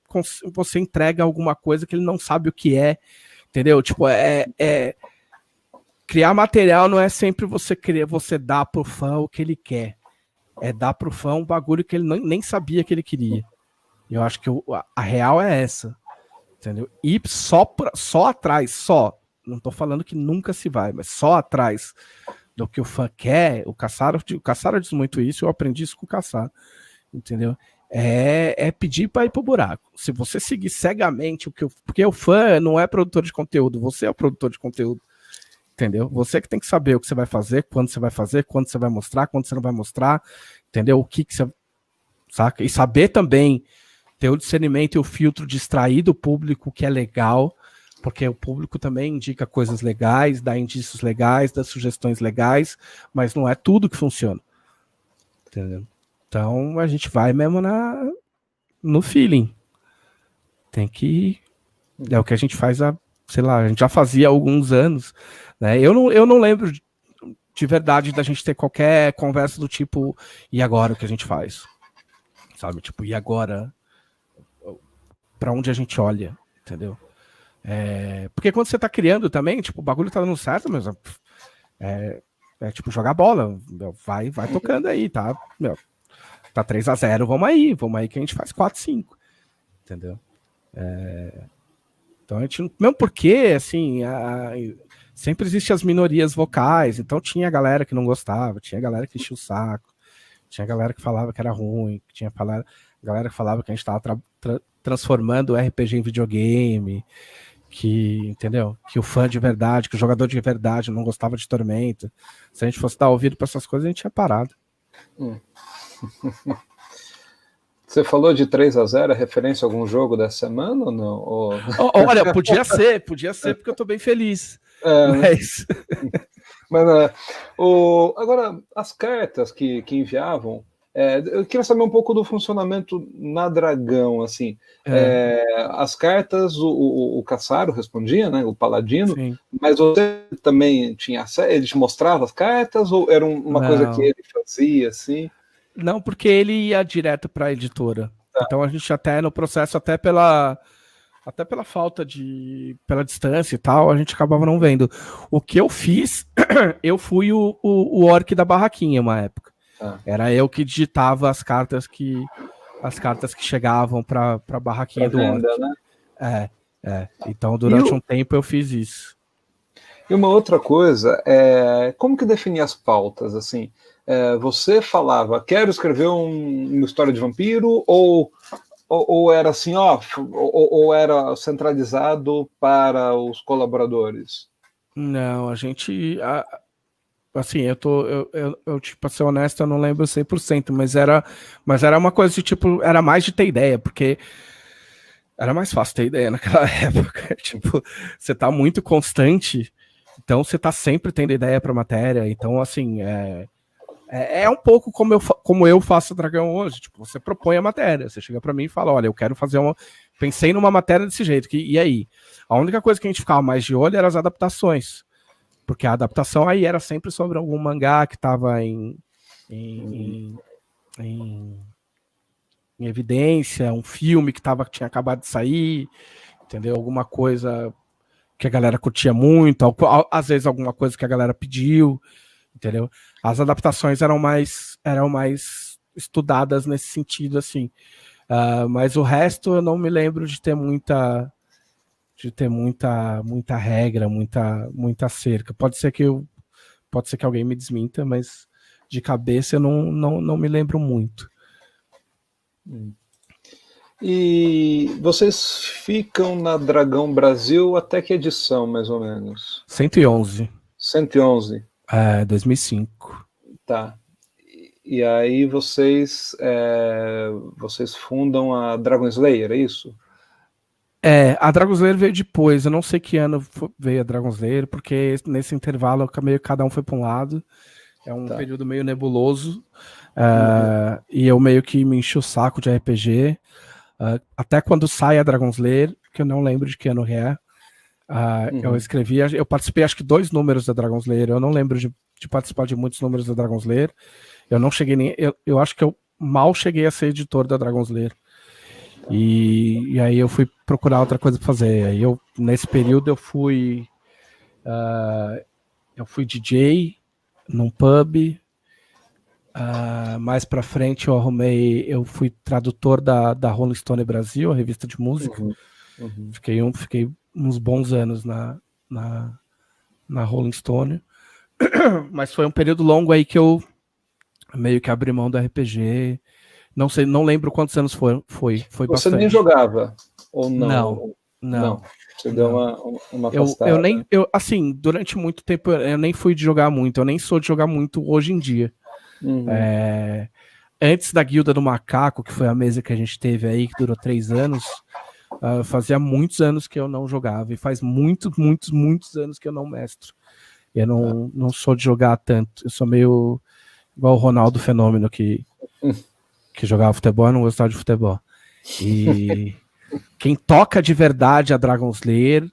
entrega alguma coisa que ele não sabe o que é, entendeu? Tipo, criar material não é sempre você dar pro fã o que ele quer, é dar pro fã um bagulho que ele nem sabia que ele queria. Eu acho que a real é essa, entendeu? E só atrás, não tô falando que nunca se vai, mas só atrás do que o fã quer, o Cassaro diz muito isso, eu aprendi isso com o Cassaro, entendeu? É pedir para ir pro buraco. Se você seguir cegamente porque o fã não é produtor de conteúdo, você é o produtor de conteúdo, entendeu? Você que tem que saber o que você vai fazer, quando você vai fazer, quando você vai mostrar, quando você não vai mostrar, entendeu? O que você saca? E saber também ter o discernimento e o filtro de extrair do público o que é legal, porque o público também indica coisas legais, dá indícios legais, dá sugestões legais, mas não é tudo que funciona, entendeu? Então a gente vai mesmo no feeling. Tem que... É o que a gente faz a gente já fazia há alguns anos, né? Eu não lembro de verdade da gente ter qualquer conversa do tipo, e agora o que a gente faz? Sabe? Tipo, e agora? Pra onde a gente olha, entendeu? Porque quando você tá criando também, tipo, o bagulho tá dando certo, mas tipo jogar bola, vai tocando aí, tá? Tá 3-0, vamos aí que a gente faz 4-5, entendeu? Então a gente, mesmo porque, assim, sempre existem as minorias vocais, então tinha galera que não gostava, tinha galera que enchia o saco, tinha galera que falava que era ruim, tinha galera que falava que a gente tava transformando o RPG em videogame, entendeu? Que o fã de verdade, que o jogador de verdade não gostava de Tormenta. Se a gente fosse dar ouvido para essas coisas, a gente tinha parado. Você falou de 3-0, referência a algum jogo dessa semana ou não? Olha, podia ser, porque eu tô bem feliz. Mas agora, as cartas que enviavam, eu queria saber um pouco do funcionamento na Dragão, assim. As cartas, o Cassaro respondia, né? O Paladino. Sim. Mas você também tinha acesso? Ele te mostrava as cartas ou era uma coisa que ele fazia, assim? Não, porque ele ia direto para a editora. Tá. Então a gente até no processo, até pela falta pela distância e tal, a gente acabava não vendo. O que eu fiz, eu fui o orc da barraquinha uma época. Era eu que digitava as cartas que chegavam para a barraquinha pra do venda, orc. Né? Então durante um tempo eu fiz isso. E uma outra coisa como que definia as pautas, assim? Você falava, quero escrever uma história de vampiro, ou era assim, ou era centralizado para os colaboradores? Não, a gente, assim, eu tipo, pra ser honesto, eu não lembro 100%, mas era uma coisa de tipo, era mais de ter ideia, porque era mais fácil ter ideia naquela época, tipo, você tá muito constante, então você tá sempre tendo ideia pra matéria, então assim, é um pouco como eu faço o Dragão hoje. Tipo, você propõe a matéria, você chega para mim e fala, olha, eu quero fazer pensei numa matéria desse jeito, e aí? A única coisa que a gente ficava mais de olho era as adaptações, porque a adaptação aí era sempre sobre algum mangá que estava em evidência, um filme que tinha acabado de sair, entendeu? Alguma coisa que a galera curtia muito, às vezes alguma coisa que a galera pediu, entendeu? As adaptações eram mais estudadas nesse sentido, assim. Mas o resto eu não me lembro de ter muita regra, muita cerca. Pode ser que alguém me desminta, mas de cabeça eu não me lembro muito. E vocês ficam na Dragão Brasil até que edição, mais ou menos? 111. 111? 2005. Tá. E aí vocês fundam a Dragon Slayer, é isso? A Dragon Slayer veio depois. Eu não sei que ano veio a Dragon Slayer, porque nesse intervalo meio cada um foi para um lado. É um período meio nebuloso. E eu meio que me enchi o saco de RPG. Até quando sai a Dragon Slayer, que eu não lembro de que ano é. Eu participei acho que 2 números da Dragon Slayer. Eu não lembro de participar de muitos números da Dragon Slayer. Eu não cheguei nem. Eu acho que eu mal cheguei a ser editor da Dragon Slayer. E aí eu fui procurar outra coisa para fazer. Aí nesse período eu fui DJ num pub. Mais para frente eu fui tradutor da Rolling Stone Brasil, a revista de música. Fiquei uns bons anos na Rolling Stone. Mas foi um período longo aí que eu meio que abri mão do RPG. Não sei, não lembro quantos anos foi Você bastante. nem jogava? Ou não? Não. Você deu uma afastada. Assim, durante muito tempo eu nem fui de jogar muito. Eu nem sou de jogar muito hoje em dia. Antes da Guilda do Macaco, que foi a mesa que a gente teve aí, que durou 3 anos, fazia muitos anos que eu não jogava. E faz muitos anos que eu não mestro. Eu não sou de jogar tanto. Eu sou meio igual o Ronaldo Fenômeno, que jogava futebol e não gostava de futebol. E quem toca de verdade a Dragon Slayer,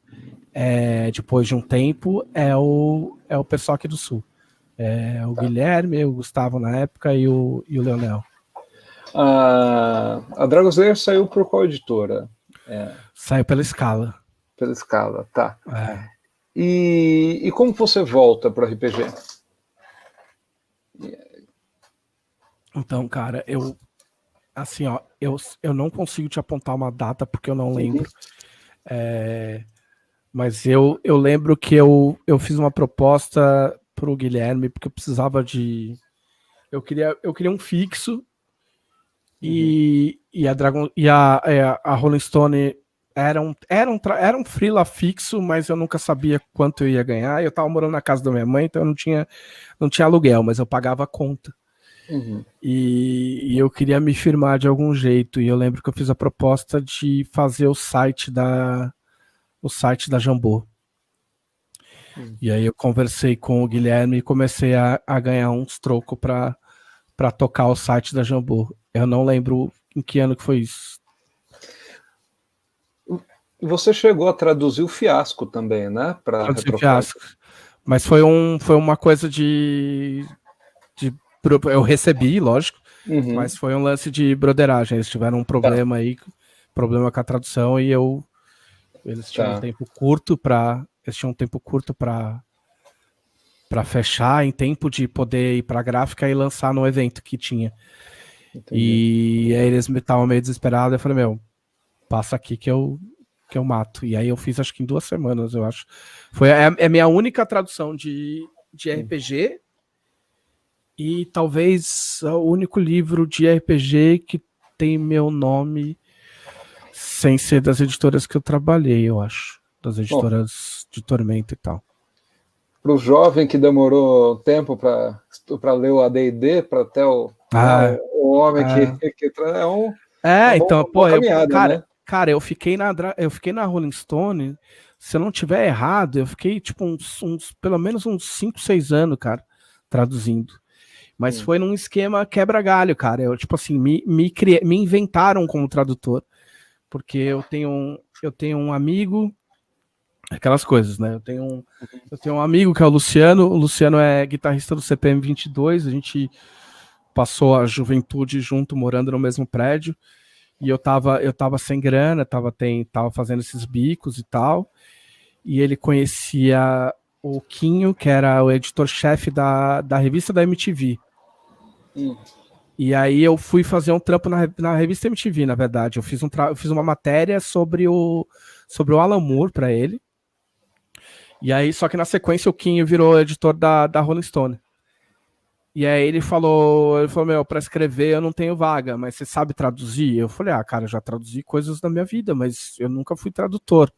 depois de um tempo, é o pessoal aqui do Sul. O Guilherme, o Gustavo na época e o Leonel. A Dragon Slayer saiu por qual editora? Saiu pela Scala. Pela Scala, tá. E como você volta para o RPG? Então, cara, assim, ó, eu não consigo te apontar uma data porque eu não lembro. Mas eu lembro que eu fiz uma proposta pro Guilherme porque eu precisava de... Eu queria um fixo e a Dragon e a Rolling Stone era um freela fixo, mas eu nunca sabia quanto eu ia ganhar. Eu tava morando na casa da minha mãe, então eu não tinha aluguel, mas eu pagava a conta. E eu queria me firmar de algum jeito. E eu lembro que eu fiz a proposta de fazer o site da Jambô. E aí eu conversei com o Guilherme e comecei a ganhar uns trocos para tocar o site da Jambô. Eu não lembro em que ano que foi isso. Você chegou a traduzir o Fiasco também, né? Traduzir o Fiasco. Mas foi uma coisa de eu recebi, lógico. Mas foi um lance de broderagem. Eles tiveram um problema aí, problema com a tradução, e eles tinham um tempo curto para fechar, em tempo de poder ir para a gráfica e lançar no evento que tinha. Entendi. E aí eles estavam meio desesperados. Eu falei, meu, passa aqui que eu mato. E aí eu fiz, acho que em 2 semanas, eu acho. Foi a minha única tradução de RPG. E talvez o único livro de RPG que tem meu nome sem ser das editoras que eu trabalhei, eu acho. Das editoras de Tormenta e tal. Para o jovem que demorou tempo para ler o AD&D, para até o homem que é um... então, pô, caminhada, né? Cara, eu fiquei na Rolling Stone, se eu não tiver errado, eu fiquei tipo pelo menos uns 5, 6 anos, cara, traduzindo. Mas foi num esquema quebra-galho, cara. Eu, tipo assim, me inventaram como tradutor. Porque eu tenho um amigo, aquelas coisas, né? Eu tenho um amigo que é o Luciano. O Luciano é guitarrista do CPM 22. A gente passou a juventude junto, morando no mesmo prédio. E eu tava sem grana, tava fazendo esses bicos e tal. E ele conhecia o Quinho, que era o editor-chefe da revista da MTV. E aí eu fui fazer um trampo na revista MTV, na verdade. Eu fiz uma matéria sobre o Alan Moore para ele. E aí, só que na sequência o Quinho virou editor da Rolling Stone. E aí ele falou, meu, para escrever eu não tenho vaga, mas você sabe traduzir? Eu falei, cara, eu já traduzi coisas da minha vida, mas eu nunca fui tradutor.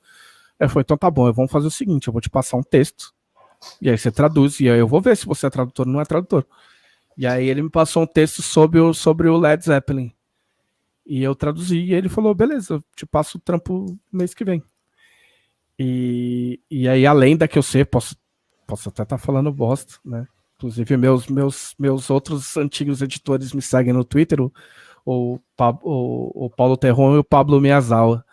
Ele falou, então tá bom, vamos fazer o seguinte, eu vou te passar um texto, e aí você traduz, e aí eu vou ver se você é tradutor ou não é tradutor. E aí ele me passou um texto sobre o Led Zeppelin. E eu traduzi, e ele falou, beleza, eu te passo o trampo mês que vem. E aí, além da que eu sei, posso até estar falando bosta, né? Inclusive, meus outros antigos editores me seguem no Twitter, o Paulo Terron e o Pablo Miyazawa.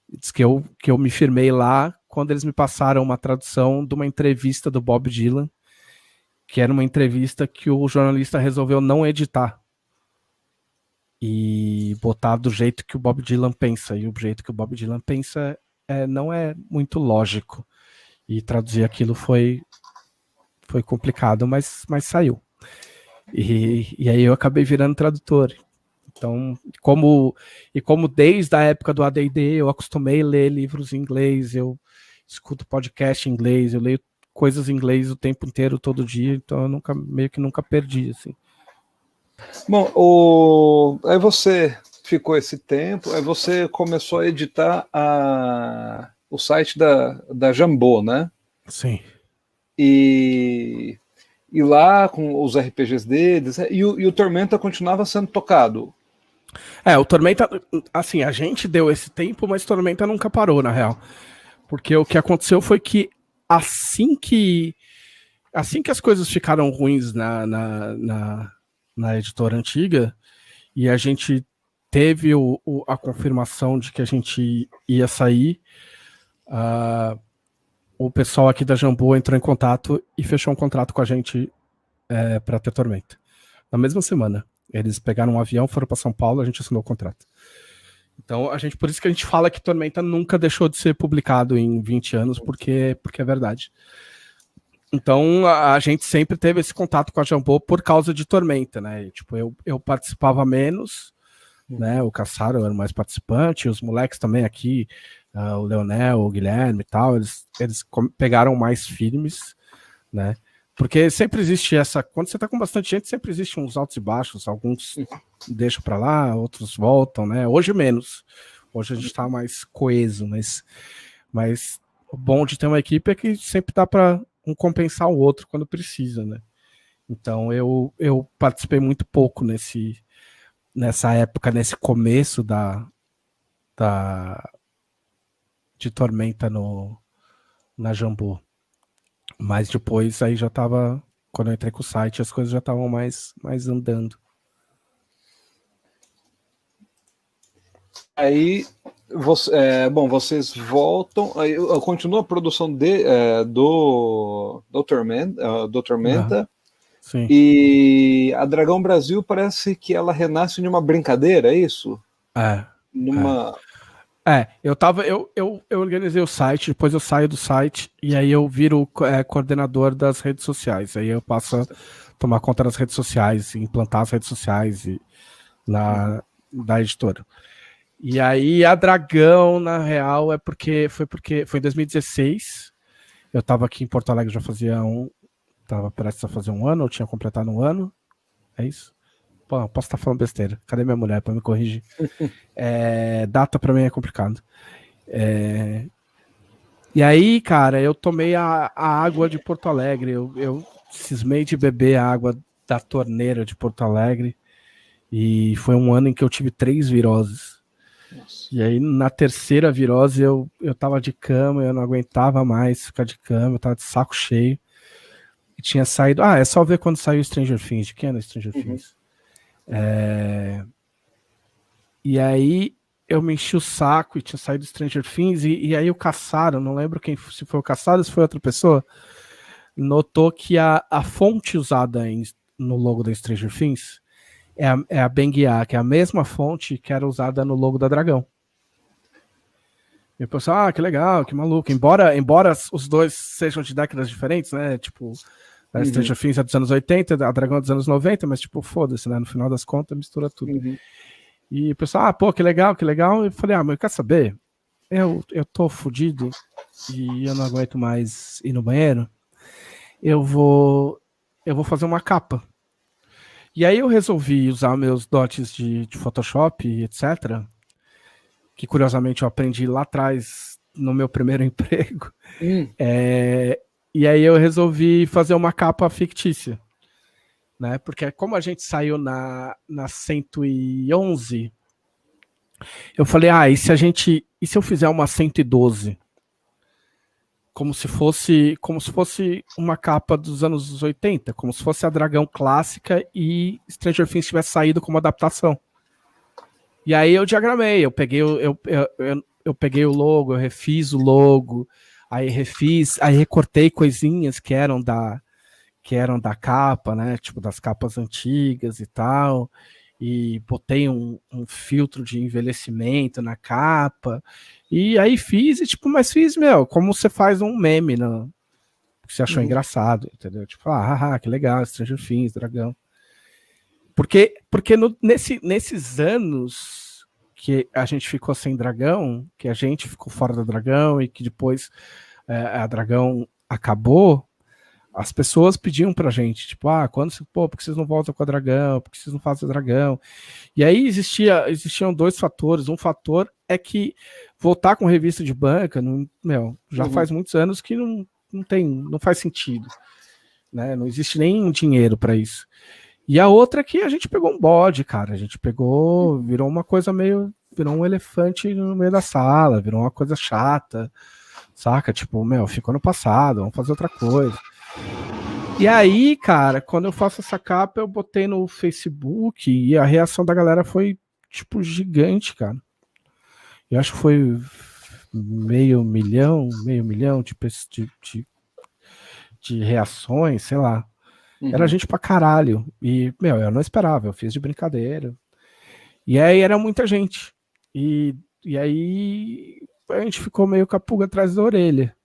Diz que eu me firmei lá quando eles me passaram uma tradução de uma entrevista do Bob Dylan, que era uma entrevista que o jornalista resolveu não editar e botar do jeito que o Bob Dylan pensa. E o jeito que o Bob Dylan pensa não é muito lógico. E traduzir aquilo foi complicado, mas saiu. E aí eu acabei virando tradutor. Então, como desde a época do AD&D eu acostumei a ler livros em inglês, eu escuto podcast em inglês, eu leio coisas em inglês o tempo inteiro, todo dia, então eu meio que nunca perdi, assim. Bom, aí você ficou esse tempo, aí você começou a editar o site da Jambô, né? Sim. E lá com os RPGs deles, e o Tormenta continuava sendo tocado. O Tormenta, assim, a gente deu esse tempo, mas Tormenta nunca parou, na real. Porque o que aconteceu foi que assim que as coisas ficaram ruins na editora antiga, e a gente teve a confirmação de que a gente ia sair, o pessoal aqui da Jambô entrou em contato e fechou um contrato com a gente para ter Tormenta. Na mesma semana. Eles pegaram um avião, foram para São Paulo, a gente assinou o contrato. Então, por isso que a gente fala que Tormenta nunca deixou de ser publicado em 20 anos, porque é verdade. Então, a gente sempre teve esse contato com a Jambô por causa de Tormenta, né? Tipo, eu participava menos, né? O Cassaro era mais participante, os moleques também aqui, o Leonel, o Guilherme e tal, eles pegaram mais firmes, né? Porque sempre existe quando você tá com bastante gente, sempre existe uns altos e baixos, alguns deixam para lá, outros voltam, né? Hoje menos. Hoje a gente tá mais coeso, mas o bom de ter uma equipe é que sempre dá para um compensar o outro quando precisa, né? Então eu participei muito pouco nessa época, nesse começo de Tormenta na Jambô. Mas depois aí já tava, quando eu entrei com o site, as coisas já estavam mais andando. Aí, vocês voltam, aí continua a produção do Tormenta, Sim. E a Dragão Brasil parece que ela renasce de uma brincadeira, é isso? Numa... eu organizei o site, depois eu saio do site e aí eu viro coordenador das redes sociais. Aí eu passo a tomar conta das redes sociais, implantar as redes sociais da editora. E aí a Dragão, na real, foi em 2016. Eu estava aqui em Porto Alegre já tava prestes a fazer um ano, eu tinha completado um ano. É isso? Pô, posso estar falando besteira. Cadê minha mulher para me corrigir? Data para mim é complicado. E aí, cara, eu tomei a água de Porto Alegre. Eu cismei de beber a água da torneira de Porto Alegre. E foi um ano em que eu tive 3 viroses. Nossa. E aí, na terceira virose, eu tava de cama, eu não aguentava mais ficar de cama, eu tava de saco cheio. E tinha saído... é só ver quando saiu Stranger Things. De quem era Stranger Things? E aí, eu me enchi o saco e tinha saído Stranger Things. E aí, o Caçaro, não lembro se foi o Caçaro ou se foi outra pessoa, notou que a fonte usada no logo da Stranger Things é a Benguiá, que é a mesma fonte que era usada no logo da Dragão. E eu pensei, que legal, que maluco. Embora os dois sejam de décadas diferentes, né? Tipo, a Stranger Things é dos anos 80, a Dragão é dos anos 90, mas tipo, foda-se, né? No final das contas, mistura tudo. E o pessoal, pô, que legal. E eu falei, mas quer saber? Eu tô fudido e eu não aguento mais ir no banheiro. Eu vou fazer uma capa. E aí eu resolvi usar meus dotes de Photoshop, etc., que curiosamente eu aprendi lá atrás no meu primeiro emprego. E aí eu resolvi fazer uma capa fictícia, né? Porque como a gente saiu na 111, eu falei, e se eu fizer uma 112? Como se fosse uma capa dos anos 80, como se fosse a Dragão clássica e Stranger Things tivesse saído como adaptação. E aí eu diagramei, eu peguei o logo, eu refiz o logo, aí recortei coisinhas que eram da capa, né? Tipo, das capas antigas e tal. E botei um filtro de envelhecimento na capa. E aí fiz, mas fiz, como você faz um meme, né? Que você achou engraçado, entendeu? Tipo, que legal, Stranger Things, Dragão. Porque nesses anos que a gente ficou sem Dragão, que a gente ficou fora da Dragão e que depois a Dragão acabou, as pessoas pediam pra gente, tipo, por que vocês não voltam com a Dragão? Por que vocês não fazem a Dragão? E aí existiam 2 fatores. Um fator é que voltar com revista de banca, já faz muitos anos que não faz sentido, né? Não existe nem dinheiro para isso. E a outra é que a gente pegou um bode, cara. A gente virou uma coisa virou um elefante no meio da sala, virou uma coisa chata, saca? Tipo, ficou no passado, vamos fazer outra coisa. E aí, cara, quando eu faço essa capa, eu botei no Facebook e a reação da galera foi, tipo, gigante, cara. Eu acho que foi meio milhão de reações, sei lá. Era gente pra caralho. E, eu não esperava, eu fiz de brincadeira. E aí era muita gente. E aí a gente ficou meio com a pulga atrás da orelha.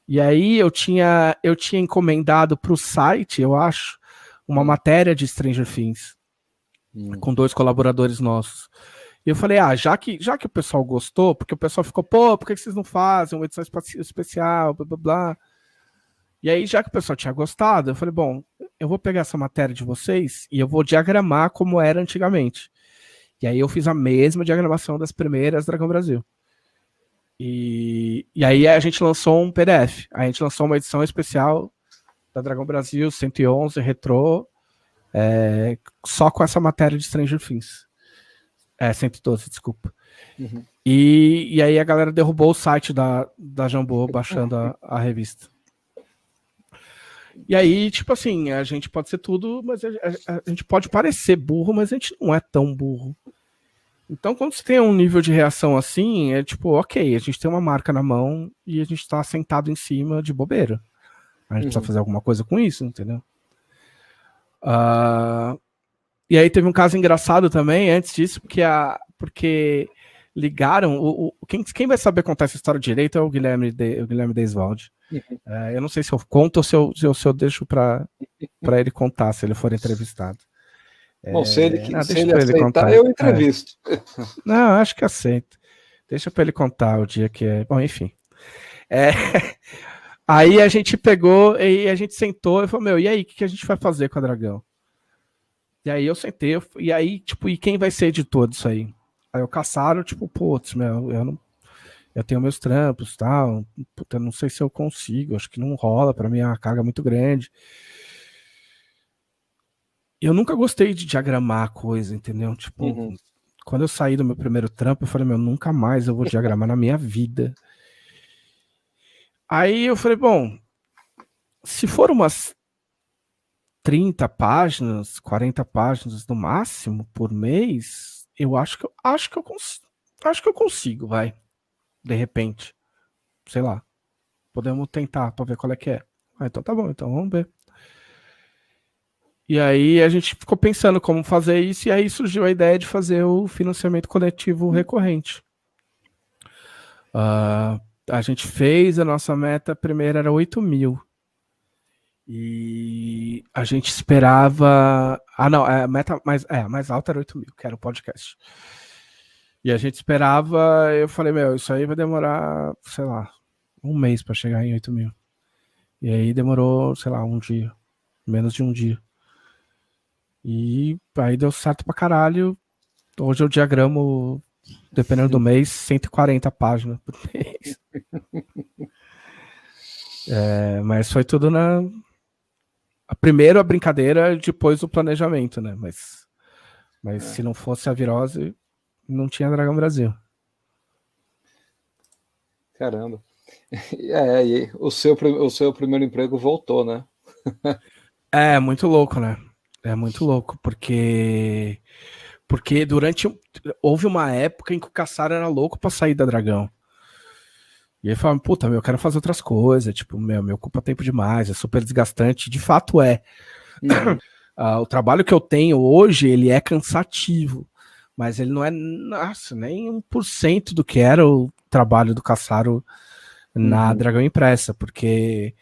E aí eu tinha encomendado pro site, eu acho, uma matéria de Stranger Things. Com 2 colaboradores nossos. E eu falei, já que o pessoal gostou, porque o pessoal ficou, por que vocês não fazem uma edição especial, blá, blá, blá. E aí, já que o pessoal tinha gostado, eu falei, bom, eu vou pegar essa matéria de vocês e eu vou diagramar como era antigamente. E aí eu fiz a mesma diagramação das primeiras Dragão Brasil. E aí a gente lançou um PDF. A gente lançou uma edição especial da Dragão Brasil 111 retrô, só com essa matéria de Stranger Things. 112, desculpa. E aí a galera derrubou o site da Jambô baixando a revista. E aí, tipo assim, a gente pode ser tudo, mas a gente pode parecer burro, mas a gente não é tão burro. Então, quando você tem um nível de reação assim, é tipo, ok, a gente tem uma marca na mão e a gente tá sentado em cima de bobeira. A gente precisa fazer alguma coisa com isso, entendeu? E aí teve um caso engraçado também, antes disso, porque ligaram... Quem vai saber contar essa história direito é o Guilherme Deiswald. Eu não sei se eu conto ou se eu deixo para ele contar, se ele for entrevistado. Bom, se ele ele aceitar, contar. Eu entrevisto. Não, acho que aceito. Deixa para ele contar o dia que é. Bom, enfim. Aí a gente pegou e a gente sentou e falou, e aí, o que a gente vai fazer com a Dragão? E aí eu sentei, e aí, tipo, e quem vai ser editor disso aí? Aí o Cassaro, tipo, putz, eu tenho meus trampos, tal, puta, não sei se eu consigo, acho que não rola, pra mim é uma carga muito grande. Eu nunca gostei de diagramar a coisa, entendeu? Tipo, quando eu saí do meu primeiro trampo, eu falei, nunca mais eu vou diagramar na minha vida. Aí eu falei, bom, se for umas 30 páginas, 40 páginas no máximo por mês, eu acho que eu consigo, vai. De repente. Sei lá. Podemos tentar pra ver qual é que é. Então tá bom, então vamos ver. E aí a gente ficou pensando como fazer isso, e aí surgiu a ideia de fazer o financiamento coletivo recorrente. A gente fez, a nossa meta primeira era 8 mil. E a gente esperava... a meta mais alta era 8 mil, que era o podcast. E a gente esperava, eu falei, isso aí vai demorar, sei lá, um mês para chegar em 8 mil. E aí demorou, sei lá, um dia. Menos de um dia. E aí deu certo pra caralho. Hoje eu diagramo, dependendo do mês, 140 páginas por mês. Mas foi tudo primeiro a brincadeira, depois o planejamento, né? Mas se não fosse a virose, não tinha Dragão Brasil. Caramba. E o seu primeiro emprego voltou, né? É muito louco, né? É muito louco, porque houve uma época em que o Cassaro era louco pra sair da Dragão. E ele falava, puta, eu quero fazer outras coisas, tipo, me ocupa tempo demais, é super desgastante. De fato é. O trabalho que eu tenho hoje, ele é cansativo, mas ele não é, nem 1% do que era o trabalho do Cassaro na Dragão Impressa, porque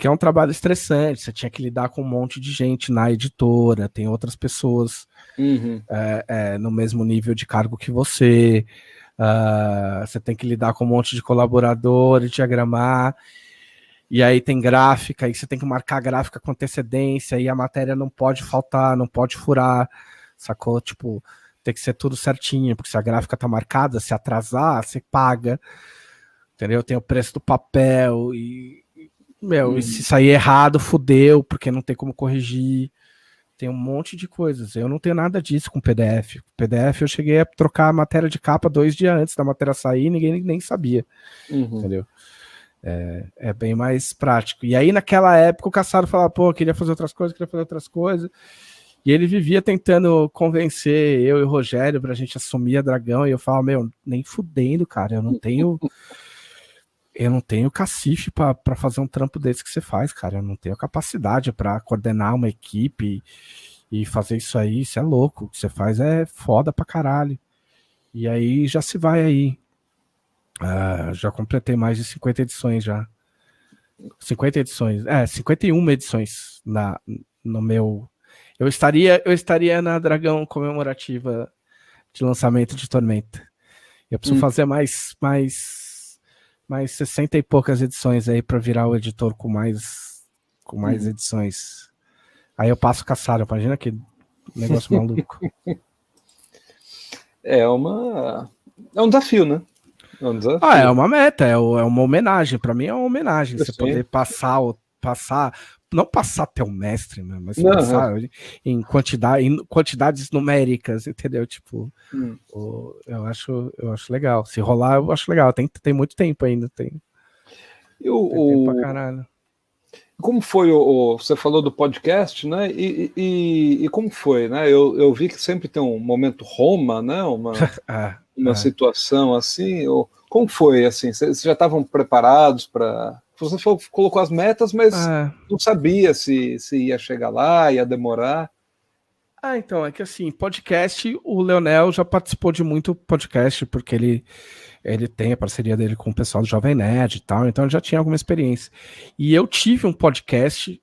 é um trabalho estressante, você tinha que lidar com um monte de gente na editora, tem outras pessoas no mesmo nível de cargo que você, você tem que lidar com um monte de colaboradores, diagramar, e aí tem gráfica, e você tem que marcar a gráfica com antecedência, e a matéria não pode faltar, não pode furar, sacou? Tipo, tem que ser tudo certinho, porque se a gráfica tá marcada, se atrasar, você paga, entendeu? Tem o preço do papel, e se sair errado, fudeu, porque não tem como corrigir. Tem um monte de coisas. Eu não tenho nada disso com PDF. PDF eu cheguei a trocar a matéria de capa 2 dias antes da matéria sair, ninguém nem sabia. Entendeu? É bem mais prático. E aí, naquela época, o Cassaro falava, queria fazer outras coisas. E ele vivia tentando convencer eu e o Rogério pra gente assumir a Dragão. E eu falava, nem fudendo, cara. Eu não tenho cacife para fazer um trampo desse que você faz, cara. Eu não tenho capacidade para coordenar uma equipe e fazer isso aí. Isso é louco. O que você faz é foda pra caralho. E aí já se vai aí. Já completei mais de 50 edições já. 50 edições. 51 edições no meu... Eu estaria na Dragão comemorativa de lançamento de Tormenta. Eu preciso fazer mais 60 e poucas edições aí para virar o editor com mais edições. Aí eu passo Cassaro, imagina que negócio maluco. É um desafio, né? É uma meta, é uma homenagem. Para mim é uma homenagem. Você poder não passar até o mestre, né? Mas passar em quantidades numéricas, entendeu? Tipo, eu acho legal. Se rolar, eu acho legal. Tem muito tempo ainda. Tem tempo pra caralho. Como foi você falou do podcast, né? E como foi, né? Eu vi que sempre tem um momento Roma, né? Uma situação assim. Como foi, assim? Vocês já estavam preparados para... Você colocou as metas, mas não sabia se ia chegar lá, ia demorar. Então, é que assim, podcast, o Leonel já participou de muito podcast, porque ele tem a parceria dele com o pessoal do Jovem Nerd e tal, então ele já tinha alguma experiência. E eu tive um podcast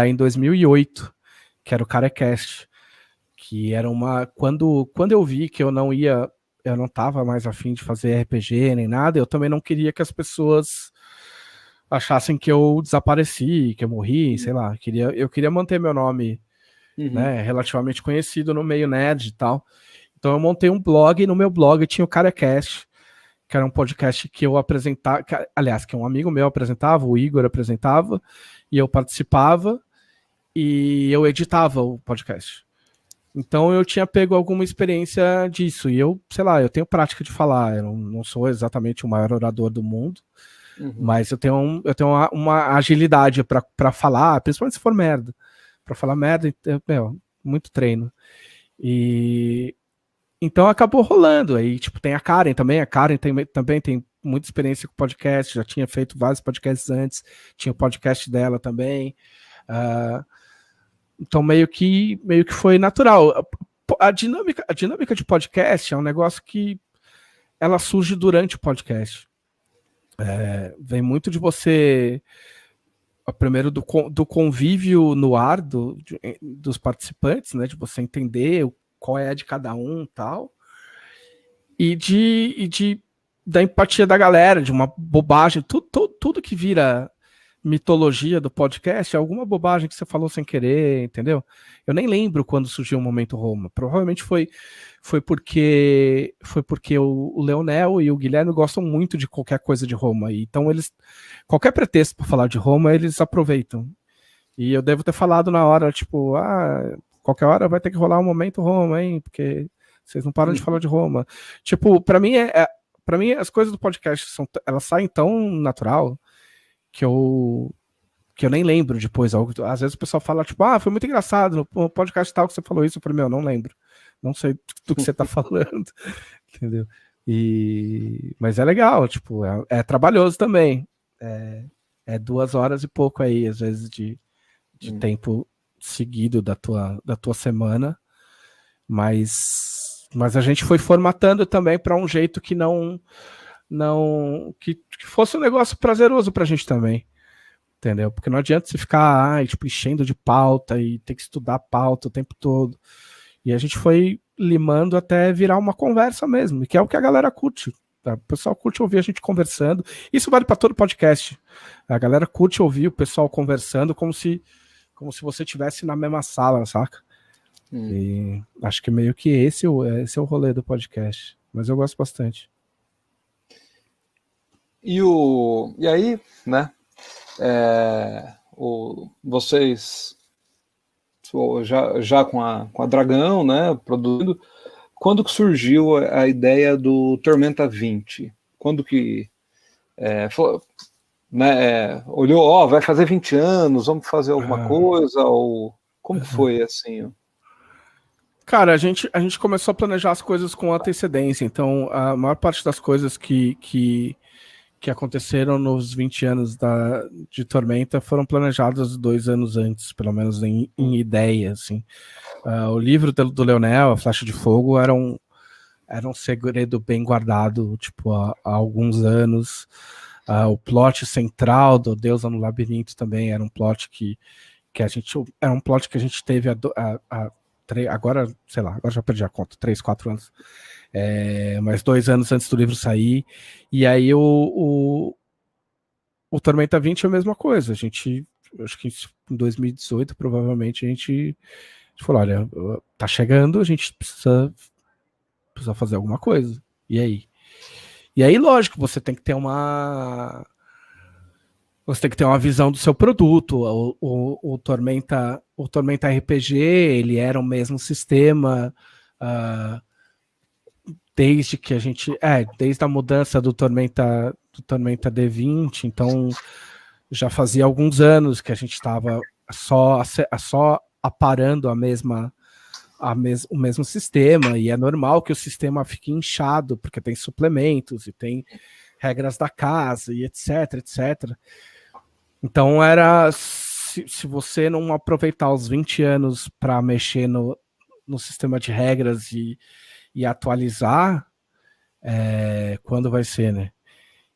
em 2008, que era o Carecast, que era quando eu vi que eu não tava mais afim de fazer RPG nem nada, eu também não queria que as pessoas achassem que eu desapareci, que eu morri, sei lá, eu queria manter meu nome, né, relativamente conhecido no meio nerd e tal. Então eu montei um blog, e no meu blog tinha o Carecast, que era um podcast que eu apresentava, aliás, que um amigo meu apresentava, o Igor apresentava, e eu participava, e eu editava o podcast. Então eu tinha pego alguma experiência disso, e eu, sei lá, eu tenho prática de falar, eu não sou exatamente o maior orador do mundo, mas eu tenho uma agilidade para falar, principalmente se for merda. Para falar merda, muito treino. E então acabou rolando. Aí, tipo, tem a Karen também. A Karen também tem muita experiência com podcast, já tinha feito vários podcasts antes, tinha o podcast dela também. Então meio que foi natural. A dinâmica de podcast é um negócio que ela surge durante o podcast. Vem muito de você, primeiro do convívio no ar dos participantes, né, de você entender qual é a de cada um, tal, e da empatia da galera, de uma bobagem, tudo que vira mitologia do podcast é alguma bobagem que você falou sem querer, entendeu? Eu nem lembro quando surgiu o Momento Roma. Provavelmente foi porque o Leonel e o Guilherme gostam muito de qualquer coisa de Roma, e então qualquer pretexto para falar de Roma eles aproveitam. E eu devo ter falado na hora, tipo, qualquer hora vai ter que rolar um Momento Roma, hein? Porque vocês não param de falar de Roma. Tipo, para mim para mim as coisas do podcast elas saem tão natural que eu nem lembro depois. Às vezes o pessoal fala, tipo, foi muito engraçado no podcast tal que você falou isso. Eu falei, não lembro. Não sei do que você tá falando. Entendeu? Mas é legal, tipo, é trabalhoso também. É 2 horas e pouco aí, às vezes, de tempo seguido da tua semana. Mas a gente foi formatando também para um jeito que que fosse um negócio prazeroso pra gente também, entendeu? Porque não adianta você ficar tipo, enchendo de pauta e ter que estudar pauta o tempo todo. E a gente foi limando até virar uma conversa mesmo, que é o que a galera curte. Tá? O pessoal curte ouvir a gente conversando. Isso vale para todo podcast. A galera curte ouvir o pessoal conversando como se você estivesse na mesma sala, saca? E acho que meio que esse é o rolê do podcast. Mas eu gosto bastante. E aí, né? Vocês já com a Dragão, né? Produzindo. Quando que surgiu a ideia do Tormenta 20? Quando que olhou, vai fazer 20 anos, vamos fazer alguma coisa? Ou como foi assim? Cara, a gente começou a planejar as coisas com antecedência, então a maior parte das coisas que aconteceram nos 20 anos de Tormenta foram planejadas 2 anos antes, pelo menos em ideia, assim. O livro do Leonel, A Flecha de Fogo, era um segredo bem guardado, tipo, há alguns anos. O plot central do Deusa no Labirinto também era um plot que a gente teve agora, sei lá, agora já perdi a conta, 3, 4 anos. Mas 2 anos antes do livro sair. E aí o Tormenta 20 é a mesma coisa. A gente, acho que em 2018, provavelmente, a gente falou, olha, tá chegando, a gente precisa fazer alguma coisa. E aí? E aí, lógico, você tem que ter uma visão do seu produto. O Tormenta RPG, ele era o mesmo sistema desde que a gente... desde a mudança do Tormenta D20, então já fazia alguns anos que a gente estava só aparando o mesmo sistema, e é normal que o sistema fique inchado, porque tem suplementos e tem regras da casa e etc. Então era, se você não aproveitar os 20 anos para mexer no sistema de regras e atualizar, quando vai ser, né?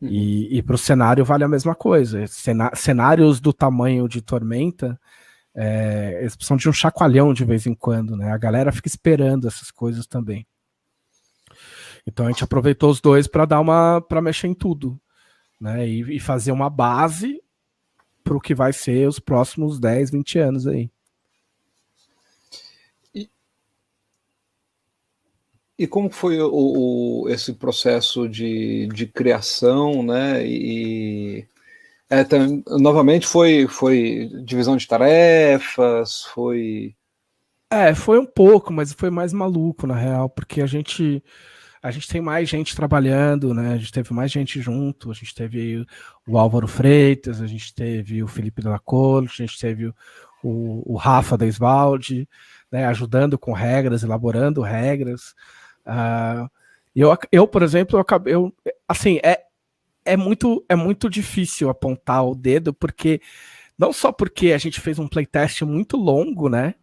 E para o cenário vale a mesma coisa. Cenários do tamanho de Tormenta, eles precisam de um chacoalhão de vez em quando, né? A galera fica esperando essas coisas também. Então a gente aproveitou os dois para mexer em tudo, né? E fazer uma base para o que vai ser os próximos 10, 20 anos aí. E como foi esse processo de criação, né? Novamente foi divisão de tarefas, foi... Foi um pouco, mas foi mais maluco, na real, porque a gente tem mais gente trabalhando, né? A gente teve mais gente junto, a gente teve o Álvaro Freitas, a gente teve o Felipe Della Corte, a gente teve o Rafa da Svaldi, né? Ajudando com regras, elaborando regras. Eu, por exemplo, assim, é muito difícil apontar o dedo, porque não só porque a gente fez um playtest muito longo, né?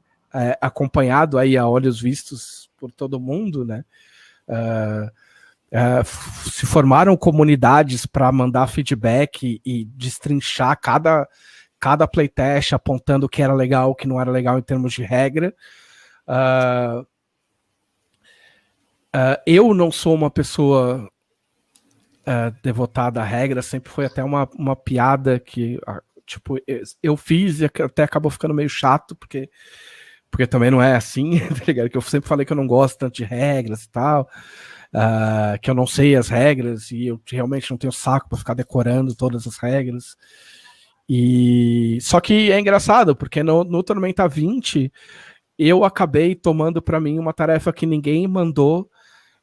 Acompanhado aí a olhos vistos por todo mundo, né? Se formaram comunidades para mandar feedback e destrinchar cada playtest, apontando o que era legal, o que não era legal em termos de regra. Eu não sou uma pessoa devotada à regra, sempre foi até uma piada que tipo, eu fiz e até acabou ficando meio chato, porque também não é assim, tá ligado? Que eu sempre falei que eu não gosto tanto de regras e tal, que eu não sei as regras e eu realmente não tenho saco para ficar decorando todas as regras. E só que é engraçado, porque no Tormenta 20 eu acabei tomando para mim uma tarefa que ninguém mandou,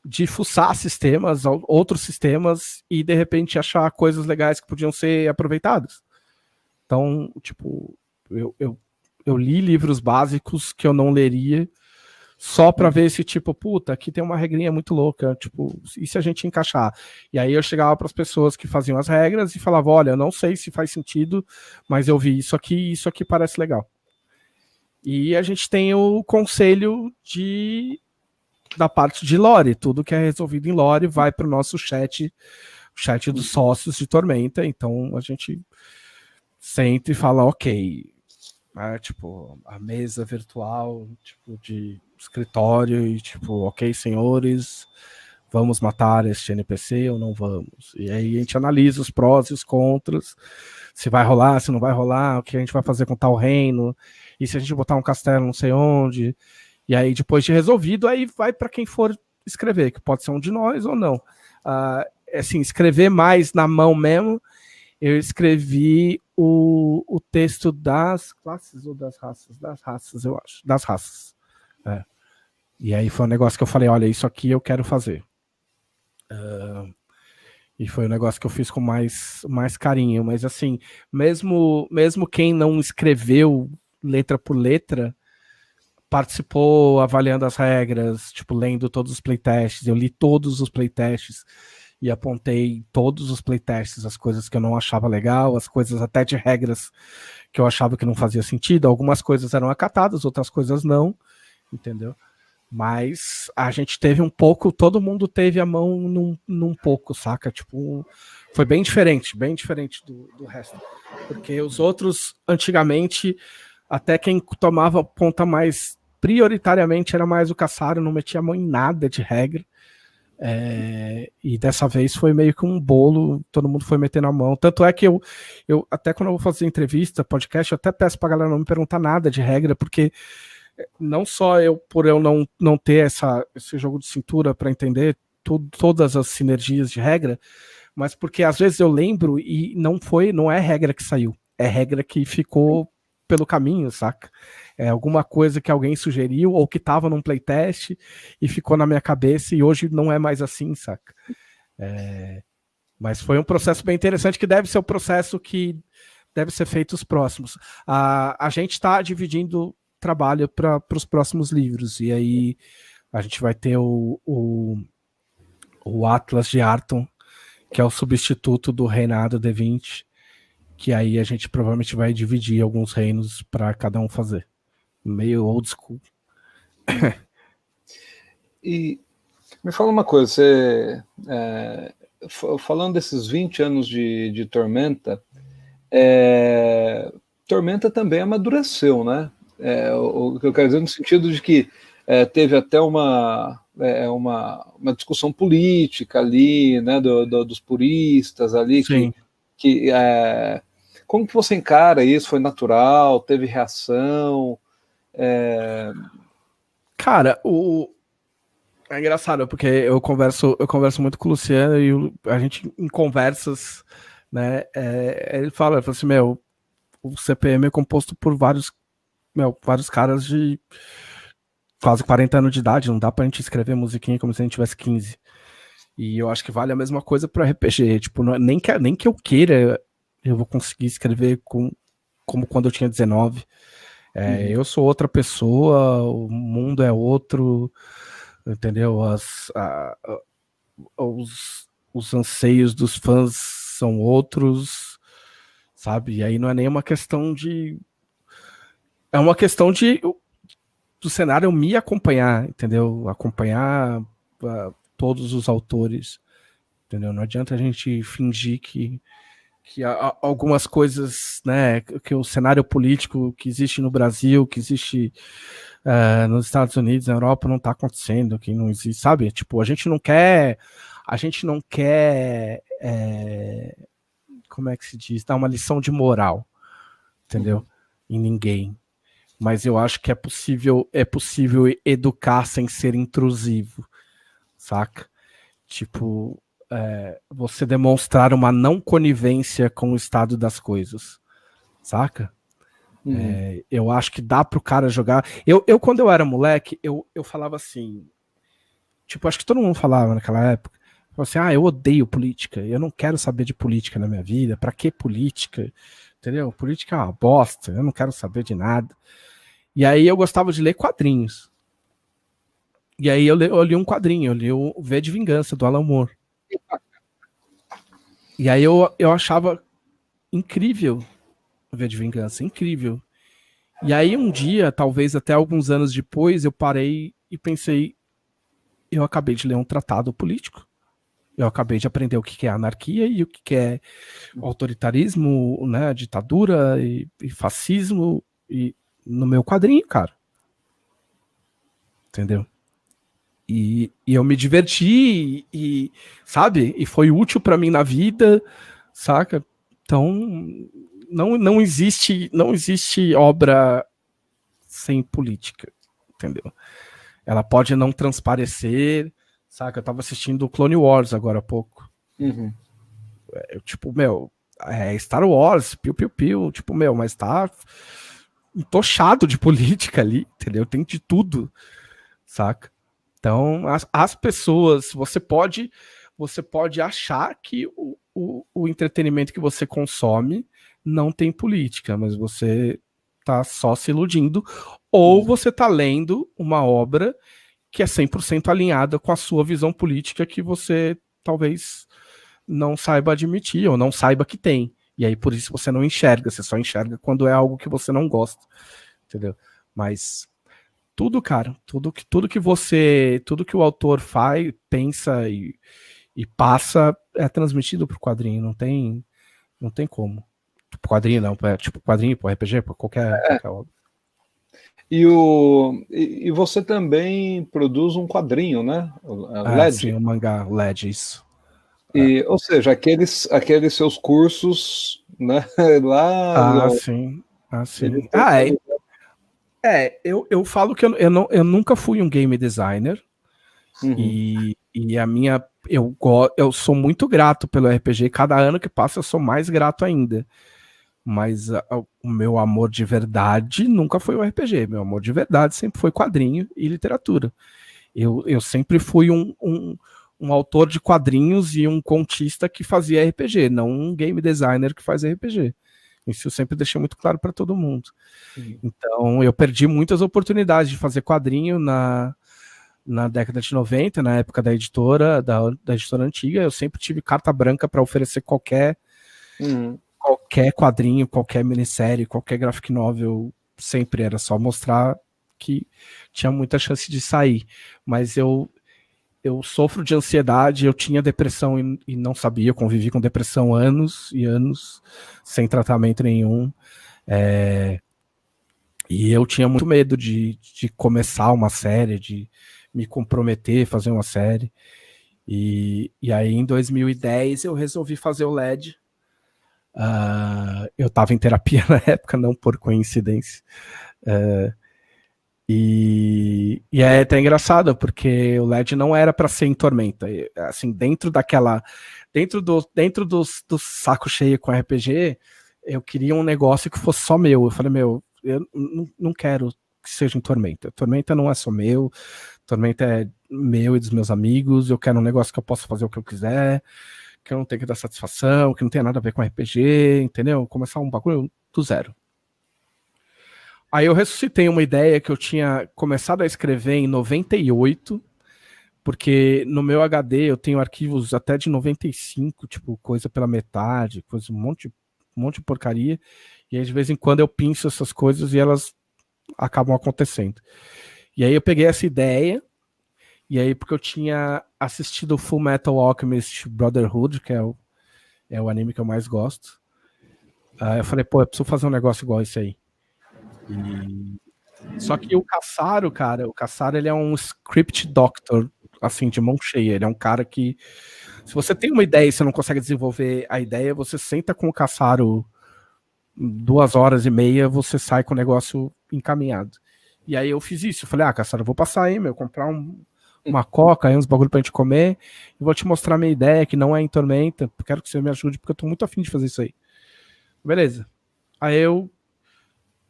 de fuçar sistemas, outros sistemas, e de repente achar coisas legais que podiam ser aproveitadas. Então, tipo, eu li livros básicos que eu não leria só para ver se, tipo, puta, aqui tem uma regrinha muito louca, tipo, e se a gente encaixar? E aí eu chegava para as pessoas que faziam as regras e falava, olha, eu não sei se faz sentido, mas eu vi isso aqui parece legal. E a gente tem o conselho da parte de lore, tudo que é resolvido em lore vai para o nosso chat dos sócios de Tormenta, então a gente senta e fala, ok, tipo, a mesa virtual, tipo, de escritório, e tipo, ok, senhores, vamos matar este NPC ou não vamos? E aí a gente analisa os prós e os contras, se vai rolar, se não vai rolar, o que a gente vai fazer com tal reino, e se a gente botar um castelo não sei onde. E aí, depois de resolvido, aí vai para quem for escrever, que pode ser um de nós ou não. Assim, escrever mais na mão mesmo, eu escrevi o texto das classes ou das raças? Das raças, eu acho. Das raças. E aí foi um negócio que eu falei, olha, isso aqui eu quero fazer. E foi um negócio que eu fiz com mais carinho. Mas assim, mesmo quem não escreveu letra por letra, participou avaliando as regras, tipo, lendo todos os playtests. Eu li todos os playtests e apontei todos os playtests, as coisas que eu não achava legal, as coisas até de regras que eu achava que não fazia sentido. Algumas coisas eram acatadas, outras coisas não, entendeu? Mas a gente teve um pouco, todo mundo teve a mão num pouco, saca? Tipo, foi bem diferente do resto. Porque os outros, antigamente, até quem tomava conta mais prioritariamente era mais o Caçaro, não metia a mão em nada de regra. E dessa vez foi meio que um bolo, todo mundo foi metendo a mão. Tanto é que eu até quando eu vou fazer entrevista, podcast, eu até peço pra galera não me perguntar nada de regra, porque não só por eu não ter esse jogo de cintura para entender todas as sinergias de regra, mas porque às vezes eu lembro e não é regra que saiu, é regra que ficou pelo caminho, saca? É alguma coisa que alguém sugeriu ou que tava num playtest e ficou na minha cabeça e hoje não é mais assim, saca? Mas foi um processo bem interessante que deve ser o processo que deve ser feito os próximos. A gente está dividindo trabalho para os próximos livros, e aí a gente vai ter o Atlas de Arton, que é o substituto do Reinado D20, que aí a gente provavelmente vai dividir alguns reinos para cada um fazer. Meio old school. E me fala uma coisa, você, falando desses 20 anos de Tormenta, Tormenta também amadureceu, né? O que eu quero dizer no sentido de que teve até uma discussão política ali, né, dos puristas ali, Sim. como que você encara isso? Foi natural? Teve reação? Cara, é engraçado, porque eu converso muito com o Luciano e a gente, em conversas, né, ele fala assim, o CPM é composto por vários caras de quase 40 anos de idade, não dá pra gente escrever musiquinha como se a gente tivesse 15. E eu acho que vale a mesma coisa pro RPG, tipo, nem que eu queira, eu vou conseguir escrever como quando eu tinha 19. Eu sou outra pessoa, o mundo é outro, entendeu? Os anseios dos fãs são outros, sabe? E aí não é nem uma questão de... É uma questão do cenário me acompanhar, entendeu? Acompanhar todos os autores, entendeu? Não adianta a gente fingir que algumas coisas, né, que o cenário político que existe no Brasil, que existe nos Estados Unidos, na Europa, não está acontecendo, que não existe, sabe? Tipo, a gente não quer, como é que se diz? Dar uma lição de moral, entendeu? Em ninguém. Mas eu acho que é possível educar sem ser intrusivo, saca? Tipo, você demonstrar uma não conivência com o estado das coisas, saca? Eu acho que dá pro cara jogar. Eu quando eu era moleque, eu falava assim, tipo, acho que todo mundo falava naquela época, assim, eu odeio política, eu não quero saber de política na minha vida, pra que política? Entendeu? Política é uma bosta, eu não quero saber de nada. E aí eu gostava de ler quadrinhos. E aí eu li um quadrinho, eu li o V de Vingança, do Alan Moore. E aí eu achava incrível o V de Vingança, incrível. E aí um dia, talvez até alguns anos depois, eu parei e pensei, eu acabei de ler um tratado político. Eu acabei de aprender o que é anarquia e o que é autoritarismo, né, ditadura e fascismo e no meu quadrinho, cara. Entendeu? E eu me diverti e sabe? E foi útil para mim na vida, saca? Então, não existe obra sem política, entendeu? Ela pode não transparecer, saca? Eu tava assistindo Clone Wars agora há pouco. Tipo, Star Wars, piu-piu-piu, tipo, mas tá entochado de política ali, entendeu? Tem de tudo, saca? Então, as pessoas, você pode achar que o entretenimento que você consome não tem política, mas você tá só se iludindo, ou você tá lendo uma obra que é 100% alinhada com a sua visão política que você talvez não saiba admitir, ou não saiba que tem. E aí, por isso, você não enxerga, você só enxerga quando é algo que você não gosta, entendeu? Mas tudo, cara, tudo que o autor faz, pensa e passa é transmitido pro quadrinho, não tem como. Tipo, quadrinho não, tipo quadrinho, pro RPG, pra qualquer obra. E você também produz um quadrinho, né? LED? Sim, o mangá LED, isso. Ou seja, aqueles seus cursos, né? Lá. Sim. Eu falo que eu nunca fui um game designer. E a minha. Eu sou muito grato pelo RPG. Cada ano que passa, eu sou mais grato ainda. Mas o meu amor de verdade nunca foi o RPG. Meu amor de verdade sempre foi quadrinho e literatura. Eu sempre fui um autor de quadrinhos e um contista que fazia RPG, não um game designer que faz RPG. Isso eu sempre deixei muito claro para todo mundo. Então, eu perdi muitas oportunidades de fazer quadrinho na década de 90, na época da editora, da editora antiga. Eu sempre tive carta branca para oferecer qualquer qualquer quadrinho, qualquer minissérie, qualquer graphic novel, sempre era só mostrar que tinha muita chance de sair. Mas eu sofro de ansiedade, eu tinha depressão e não sabia, eu convivi com depressão anos e anos, sem tratamento nenhum. E eu tinha muito medo de começar uma série, de me comprometer, fazer uma série. E aí, em 2010, eu resolvi fazer o LED. Eu estava em terapia na época, não por coincidência. E é até engraçado, porque o LED não era para ser em Tormenta. Assim, dentro do saco cheio com RPG, eu queria um negócio que fosse só meu. Eu falei, eu não quero que seja em Tormenta. Tormenta não é só meu. Tormenta é meu e dos meus amigos. Eu quero um negócio que eu possa fazer o que eu quiser, que eu não tenho que dar satisfação, que não tenha nada a ver com RPG, entendeu? Começar um bagulho do zero. Aí eu ressuscitei uma ideia que eu tinha começado a escrever em 98, porque no meu HD eu tenho arquivos até de 95, tipo, coisa pela metade, coisa, um monte de porcaria, e aí de vez em quando eu pinço essas coisas e elas acabam acontecendo. E aí eu peguei essa ideia, e aí porque eu tinha assistido Full Metal Alchemist Brotherhood, que é o anime que eu mais gosto, eu falei, eu preciso fazer um negócio igual esse aí. Só que o Cassaro, cara, ele é um script doctor, assim, de mão cheia. Ele é um cara que, se você tem uma ideia e você não consegue desenvolver a ideia, você senta com o Cassaro 2h30, você sai com o negócio encaminhado. E aí eu fiz isso. Eu falei, Cassaro, eu vou passar aí, comprar uma coca, aí uns bagulho pra gente comer, e vou te mostrar minha ideia, que não é em Tormenta. Quero que você me ajude, porque eu tô muito afim de fazer isso aí. Beleza. Aí eu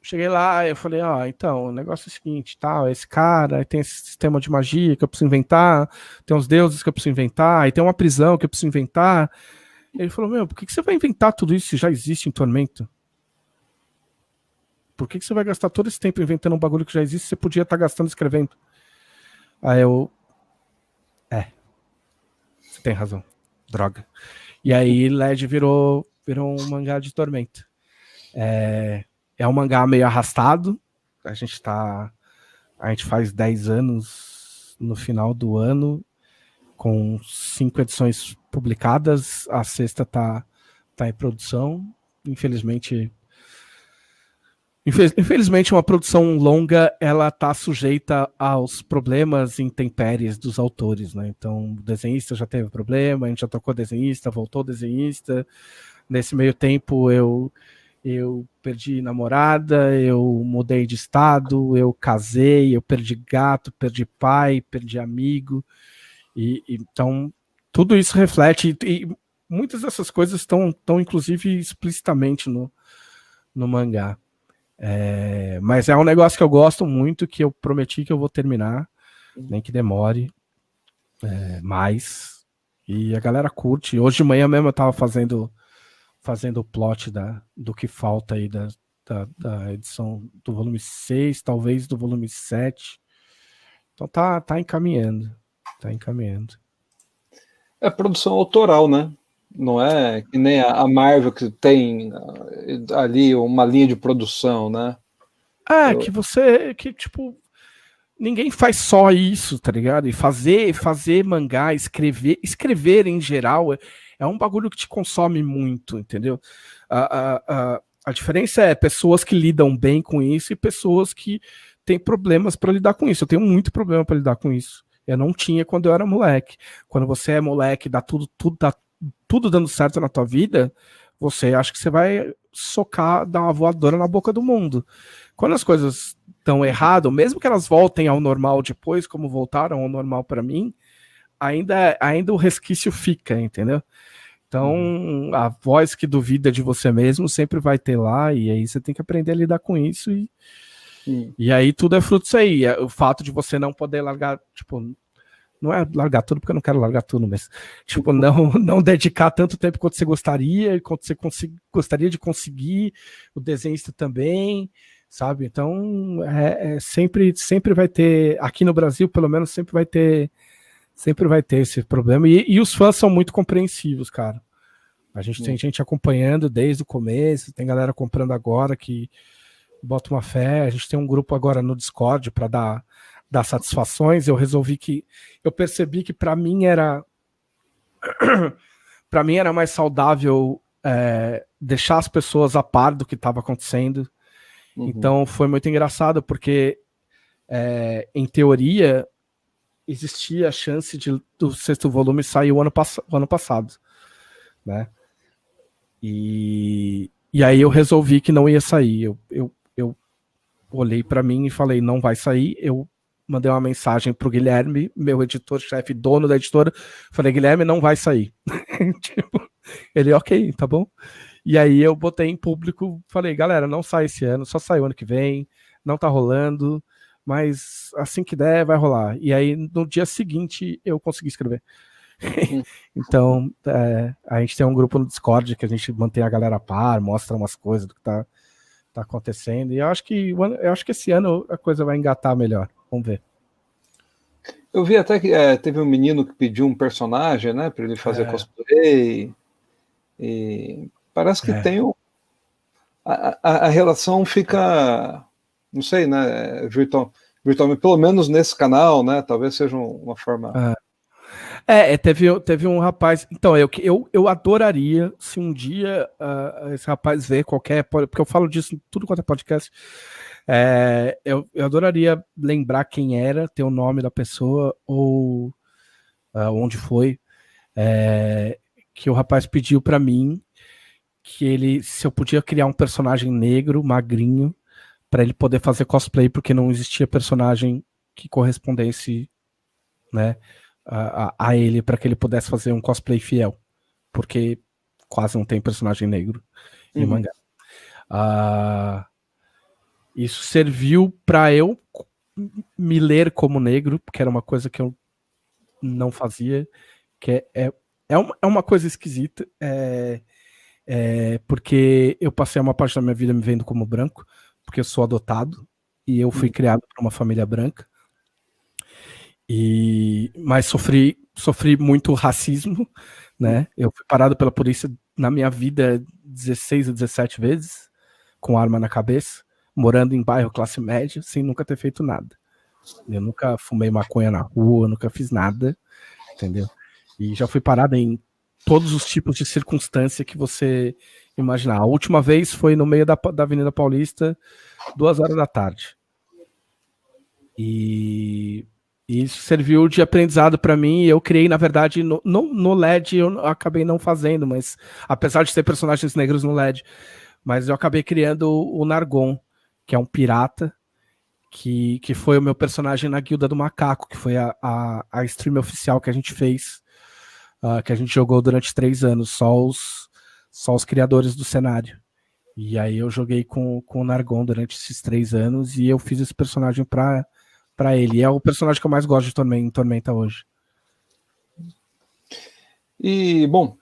cheguei lá, eu falei, então, o negócio é o seguinte, tal, esse cara, tem esse sistema de magia que eu preciso inventar, tem uns deuses que eu preciso inventar, aí tem uma prisão que eu preciso inventar. Ele falou, por que você vai inventar tudo isso se já existe em Tormenta? Por que você vai gastar todo esse tempo inventando um bagulho que já existe, você podia estar gastando escrevendo? Aí eu... você tem razão. Droga. E aí LED virou um mangá de Tormenta. É um mangá meio arrastado. A gente faz 10 anos no final do ano, com 5 edições publicadas. A sexta tá em produção. Infelizmente, uma produção longa, ela tá sujeita aos problemas e intempéries dos autores, né? Então, o desenhista já teve problema, a gente já trocou desenhista, voltou desenhista. Nesse meio tempo, eu perdi namorada, eu mudei de estado, eu casei, eu perdi gato, perdi pai, perdi amigo. Então, tudo isso reflete, e muitas dessas coisas estão inclusive explicitamente no mangá. Mas é um negócio que eu gosto muito, que eu prometi que eu vou terminar, nem que demore mais. E a galera curte. Hoje de manhã mesmo eu tava fazendo o plot do que falta aí da edição do volume 6, talvez do volume 7. Então tá encaminhando. Tá encaminhando. É produção autoral, né? Não é que nem a Marvel, que tem ali uma linha de produção, né? Que tipo, ninguém faz só isso, tá ligado? E fazer mangá, escrever em geral é um bagulho que te consome muito, entendeu? A diferença é pessoas que lidam bem com isso e pessoas que têm problemas para lidar com isso. Eu tenho muito problema para lidar com isso. Eu não tinha quando eu era moleque. Quando você é moleque, dá tudo dando certo na tua vida, você acha que você vai dar uma voadora na boca do mundo. Quando as coisas estão erradas, mesmo que elas voltem ao normal depois, como voltaram ao normal para mim, ainda o resquício fica, entendeu? Então, a voz que duvida de você mesmo sempre vai ter lá, e aí você tem que aprender a lidar com isso, e aí tudo é fruto disso aí. O fato de você não poder largar, tipo, não é largar tudo, porque eu não quero largar tudo, mas tipo, não dedicar tanto tempo quanto você gostaria, quanto você gostaria de conseguir, o desenhista também, sabe? Então, sempre vai ter, aqui no Brasil, pelo menos, sempre vai ter esse problema, e os fãs são muito compreensivos, cara. A gente tem gente acompanhando desde o começo, tem galera comprando agora que bota uma fé. A gente tem um grupo agora no Discord para dar satisfações. Eu percebi que para mim era mais saudável deixar as pessoas a par do que estava acontecendo. Então foi muito engraçado, porque em teoria existia a chance do 6º volume sair o ano passado, né? E aí eu resolvi que não ia sair. Eu olhei para mim e falei, não vai sair. Eu mandei uma mensagem pro Guilherme, meu editor-chefe, dono da editora. Falei, Guilherme, não vai sair. Tipo, ele, ok, tá bom. E aí eu botei em público, falei, galera, não sai esse ano, só sai o ano que vem, não tá rolando, mas assim que der, vai rolar. E aí no dia seguinte eu consegui escrever. Então, a gente tem um grupo no Discord que a gente mantém a galera a par, mostra umas coisas do que tá acontecendo, e eu acho que esse ano a coisa vai engatar melhor. Vamos ver. Eu vi até que teve um menino que pediu um personagem, né, para ele fazer cosplay, e parece que tem a relação fica, não sei, né, virtualmente, pelo menos nesse canal, né, talvez seja uma forma... Teve um rapaz. Então, eu adoraria se um dia esse rapaz ver qualquer. Porque eu falo disso em tudo quanto é podcast. Eu adoraria lembrar quem era, ter o nome da pessoa ou onde foi. Que o rapaz pediu para mim se eu podia criar um personagem negro, magrinho, para ele poder fazer cosplay, porque não existia personagem que correspondesse, né? A ele, para que ele pudesse fazer um cosplay fiel, porque quase não tem personagem negro em mangá. Isso serviu para eu me ler como negro, porque era uma coisa que eu não fazia, que é uma coisa esquisita, porque eu passei uma parte da minha vida me vendo como branco, porque eu sou adotado e eu fui criado por uma família branca. Mas sofri muito racismo, né? Eu fui parado pela polícia na minha vida 16 ou 17 vezes, com arma na cabeça, morando em bairro classe média, sem nunca ter feito nada. Eu nunca fumei maconha na rua, nunca fiz nada, entendeu? E já fui parado em todos os tipos de circunstância que você imaginar. A última vez foi no meio da Avenida Paulista, 2 horas da tarde. E isso serviu de aprendizado para mim. Eu criei, na verdade, no LED eu acabei não fazendo, mas apesar de ter personagens negros no LED, mas eu acabei criando o Nargon, que é um pirata, que foi o meu personagem na Guilda do Macaco, que foi a stream oficial que a gente fez, que a gente jogou durante 3 anos, só os criadores do cenário. E aí eu joguei com o Nargon durante esses 3 anos e eu fiz esse personagem para ele. É o personagem que eu mais gosto de Tormenta hoje. E, bom,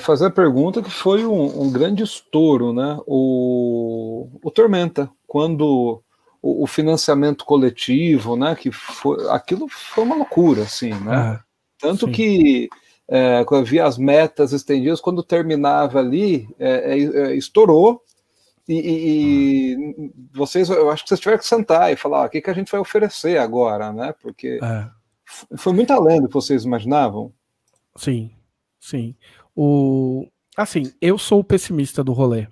fazer a pergunta que foi um grande estouro, né? O Tormenta, quando o financiamento coletivo, né? Aquilo foi uma loucura, assim, né? Tanto sim. Que quando havia as metas estendidas, quando terminava ali, estourou. E vocês, eu acho que vocês tiveram que sentar e falar, o que a gente vai oferecer agora, né? Porque foi muito além do que vocês imaginavam. Sim, sim. Assim, eu sou o pessimista do rolê.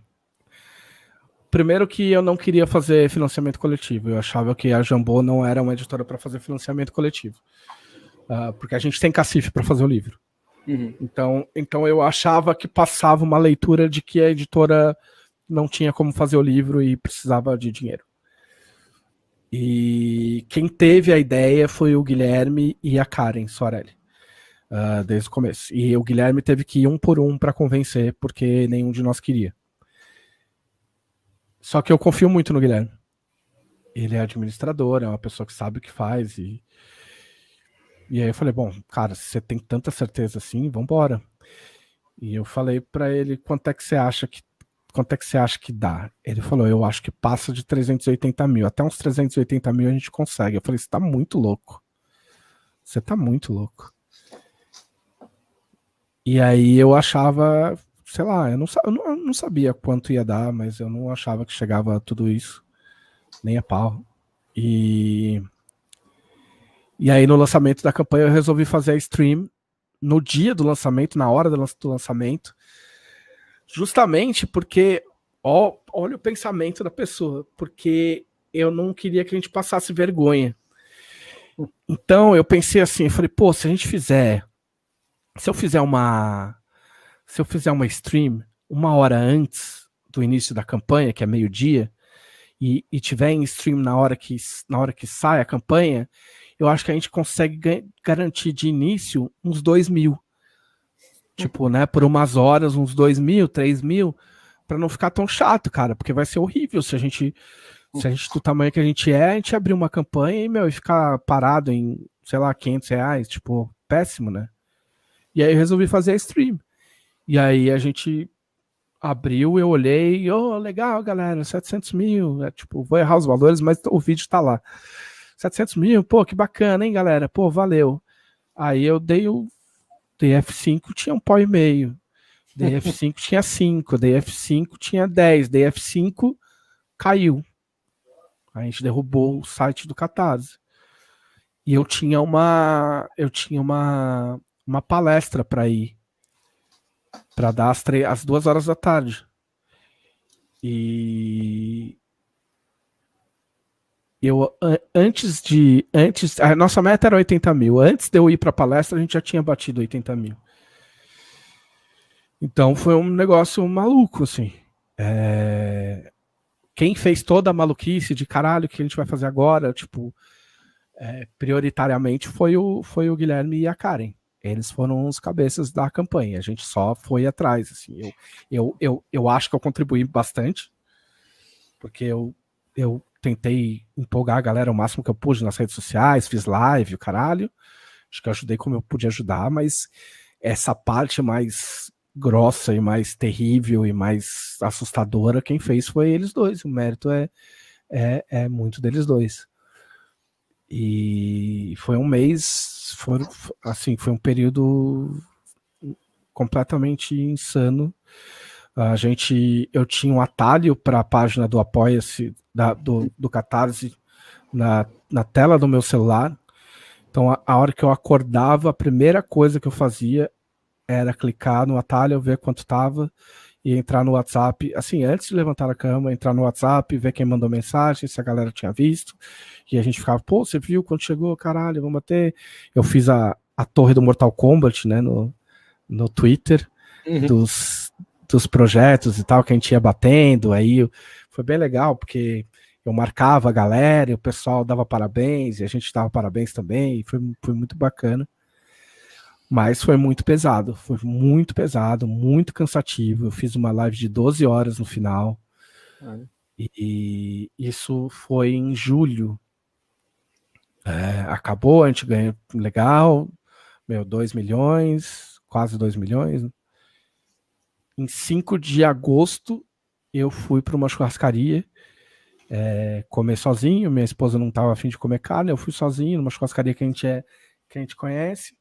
Primeiro que eu não queria fazer financiamento coletivo. Eu achava que a Jambô não era uma editora para fazer financiamento coletivo. Porque a gente tem cacife para fazer o livro. Uhum. Então eu achava que passava uma leitura de que a editora não tinha como fazer o livro e precisava de dinheiro. E quem teve a ideia foi o Guilherme e a Karen Soarelli, desde o começo. E o Guilherme teve que ir um por um para convencer, porque nenhum de nós queria. Só que eu confio muito no Guilherme. Ele é administrador, é uma pessoa que sabe o que faz. E aí eu falei, bom, cara, se você tem tanta certeza assim, vambora. E eu falei para ele, quanto é que você acha que dá? Ele falou, eu acho que passa de 380 mil. Até uns 380 mil a gente consegue. Eu falei, você tá muito louco. Você tá muito louco. E aí eu achava, sei lá, eu não sabia quanto ia dar, mas eu não achava que chegava a tudo isso, nem a pau. E aí no lançamento da campanha eu resolvi fazer a stream no dia do lançamento, na hora do lançamento, justamente porque, olha o pensamento da pessoa, porque eu não queria que a gente passasse vergonha. Então eu pensei assim, eu falei, pô, se eu fizer uma stream 1 hora antes do início da campanha, que é meio-dia, e tiver em stream na hora que sai a campanha, eu acho que a gente consegue garantir de início uns 2.000. Tipo, né, por umas horas, uns 2.000, 3.000, para não ficar tão chato, cara, porque vai ser horrível se a gente do tamanho que a gente abrir uma campanha e ficar parado em, sei lá, R$ 500, tipo, péssimo, né? E aí eu resolvi fazer a stream. E aí a gente abriu, eu olhei, legal, galera, 700 mil, tipo, vou errar os valores, mas o vídeo tá lá. 700 mil, pô, que bacana, hein, galera? Pô, valeu. Aí eu dei o DF5, tinha 1,5 pau. DF5 tinha 5, DF5 tinha 10, DF5 caiu. A gente derrubou o site do Catarse. E eu tinha uma palestra para ir, para dar às 2 horas da tarde. E eu a nossa meta era 80 mil. Antes de eu ir para a palestra, a gente já tinha batido 80 mil. Então foi um negócio maluco, assim. Quem fez toda a maluquice de caralho, o que a gente vai fazer agora, tipo, prioritariamente foi o Guilherme e a Karen. Eles foram os cabeças da campanha. A gente só foi atrás. Assim. Eu acho que eu contribuí bastante, porque eu tentei empolgar a galera o máximo que eu pude nas redes sociais, fiz live, o caralho. Acho que eu ajudei como eu pude ajudar, mas essa parte mais grossa e mais terrível e mais assustadora, quem fez foi eles dois. O mérito é muito deles dois. E foi um mês, foi um período completamente insano. Eu tinha um atalho para a página do Apoia-se, do Catarse, na tela do meu celular. Então, a hora que eu acordava, a primeira coisa que eu fazia era clicar no atalho, ver quanto estava e entrar no WhatsApp, assim, antes de levantar a cama, entrar no WhatsApp, ver quem mandou mensagem, se a galera tinha visto, e a gente ficava, pô, você viu quando chegou, caralho, vamos bater. Eu fiz a torre do Mortal Kombat, né, no Twitter, dos projetos e tal, que a gente ia batendo, aí foi bem legal, porque eu marcava a galera, e o pessoal dava parabéns, e a gente dava parabéns também, e foi muito bacana. Mas foi muito pesado, muito cansativo. Eu fiz uma live de 12 horas no final. E isso foi em julho. Acabou, a gente ganhou legal, 2 milhões, quase 2 milhões. Em 5 de agosto, eu fui para uma churrascaria comer sozinho. Minha esposa não estava a fim de comer carne, eu fui sozinho numa churrascaria que a gente conhece.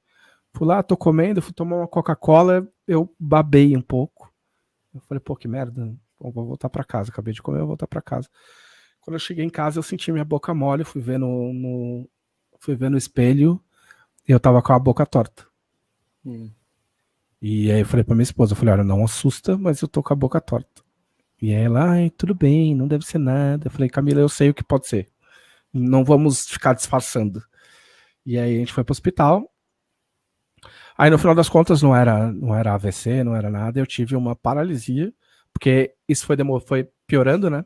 Fui lá, tô comendo, fui tomar uma Coca-Cola, eu babei um pouco. Eu falei, pô, que merda. Bom, vou voltar pra casa. Acabei de comer, vou voltar pra casa. Quando eu cheguei em casa, eu senti minha boca mole, fui ver no espelho e eu tava com a boca torta. E aí eu falei pra minha esposa, eu falei, olha, não assusta, mas eu tô com a boca torta. E aí ela, tudo bem, não deve ser nada. Eu falei, Camila, eu sei o que pode ser. Não vamos ficar disfarçando. E aí a gente foi pro hospital. Aí no final das contas não era AVC, não era nada, eu tive uma paralisia, porque isso foi piorando, né?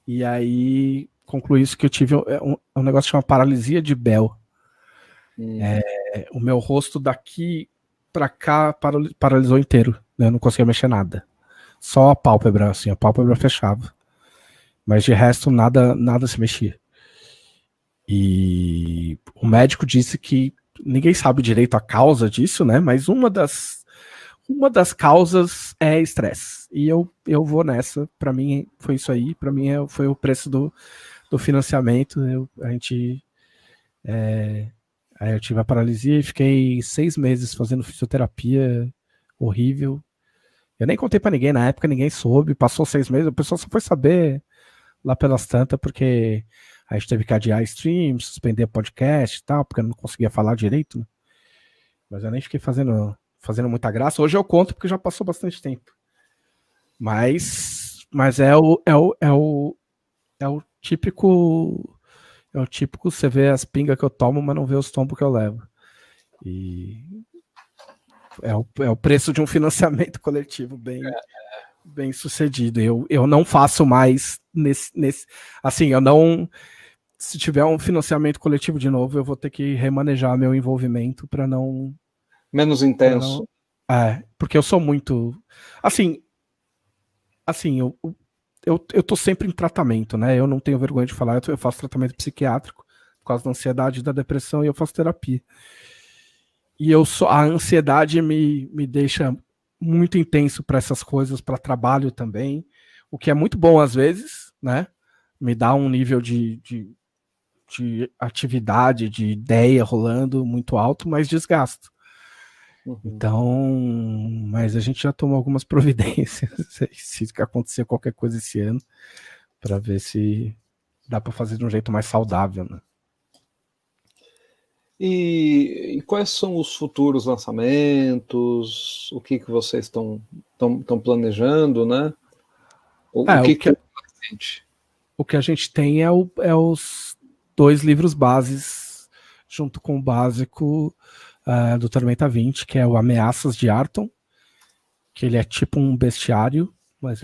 E aí concluí isso que eu tive um negócio que chama paralisia de Bell. O meu rosto daqui pra cá paralisou inteiro, né? Eu não conseguia mexer nada. Só a pálpebra, assim, a pálpebra fechava. Mas de resto nada se mexia. E o médico disse que ninguém sabe direito a causa disso, né? Mas uma das causas é estresse. E eu vou nessa. Para mim foi isso aí. Para mim foi o preço do financiamento. A Aí eu tive a paralisia e fiquei 6 meses fazendo fisioterapia horrível. Eu nem contei pra ninguém na época, ninguém soube. Passou 6 meses, o pessoal só foi saber lá pelas tantas, porque a gente teve que adiar stream, suspender podcast e tal, porque eu não conseguia falar direito, né? Mas eu nem fiquei fazendo muita graça. Hoje eu conto porque já passou bastante tempo. Mas é o típico. É o típico, você vê as pingas que eu tomo, mas não vê os tombos que eu levo. E é o preço de um financiamento coletivo bem sucedido. Eu não faço mais nesse. Assim, eu não. Se tiver um financiamento coletivo de novo, eu vou ter que remanejar meu envolvimento para não. Menos intenso. Porque eu sou muito. Assim, eu tô sempre em tratamento, né? Eu não tenho vergonha de falar, eu faço tratamento psiquiátrico por causa da ansiedade e da depressão e eu faço terapia. E a ansiedade me deixa muito intenso para essas coisas, para trabalho também, o que é muito bom às vezes, né? Me dá um nível de atividade, de ideia rolando muito alto, mas desgasta. Então, mas a gente já tomou algumas providências se acontecer qualquer coisa esse ano, para ver se dá para fazer de um jeito mais saudável, né? E quais são os futuros lançamentos? O que vocês estão planejando, né? O que a gente tem é os 2 livros bases, junto com o básico do Tormenta 20, que é o Ameaças de Arton, que ele é tipo um bestiário, mas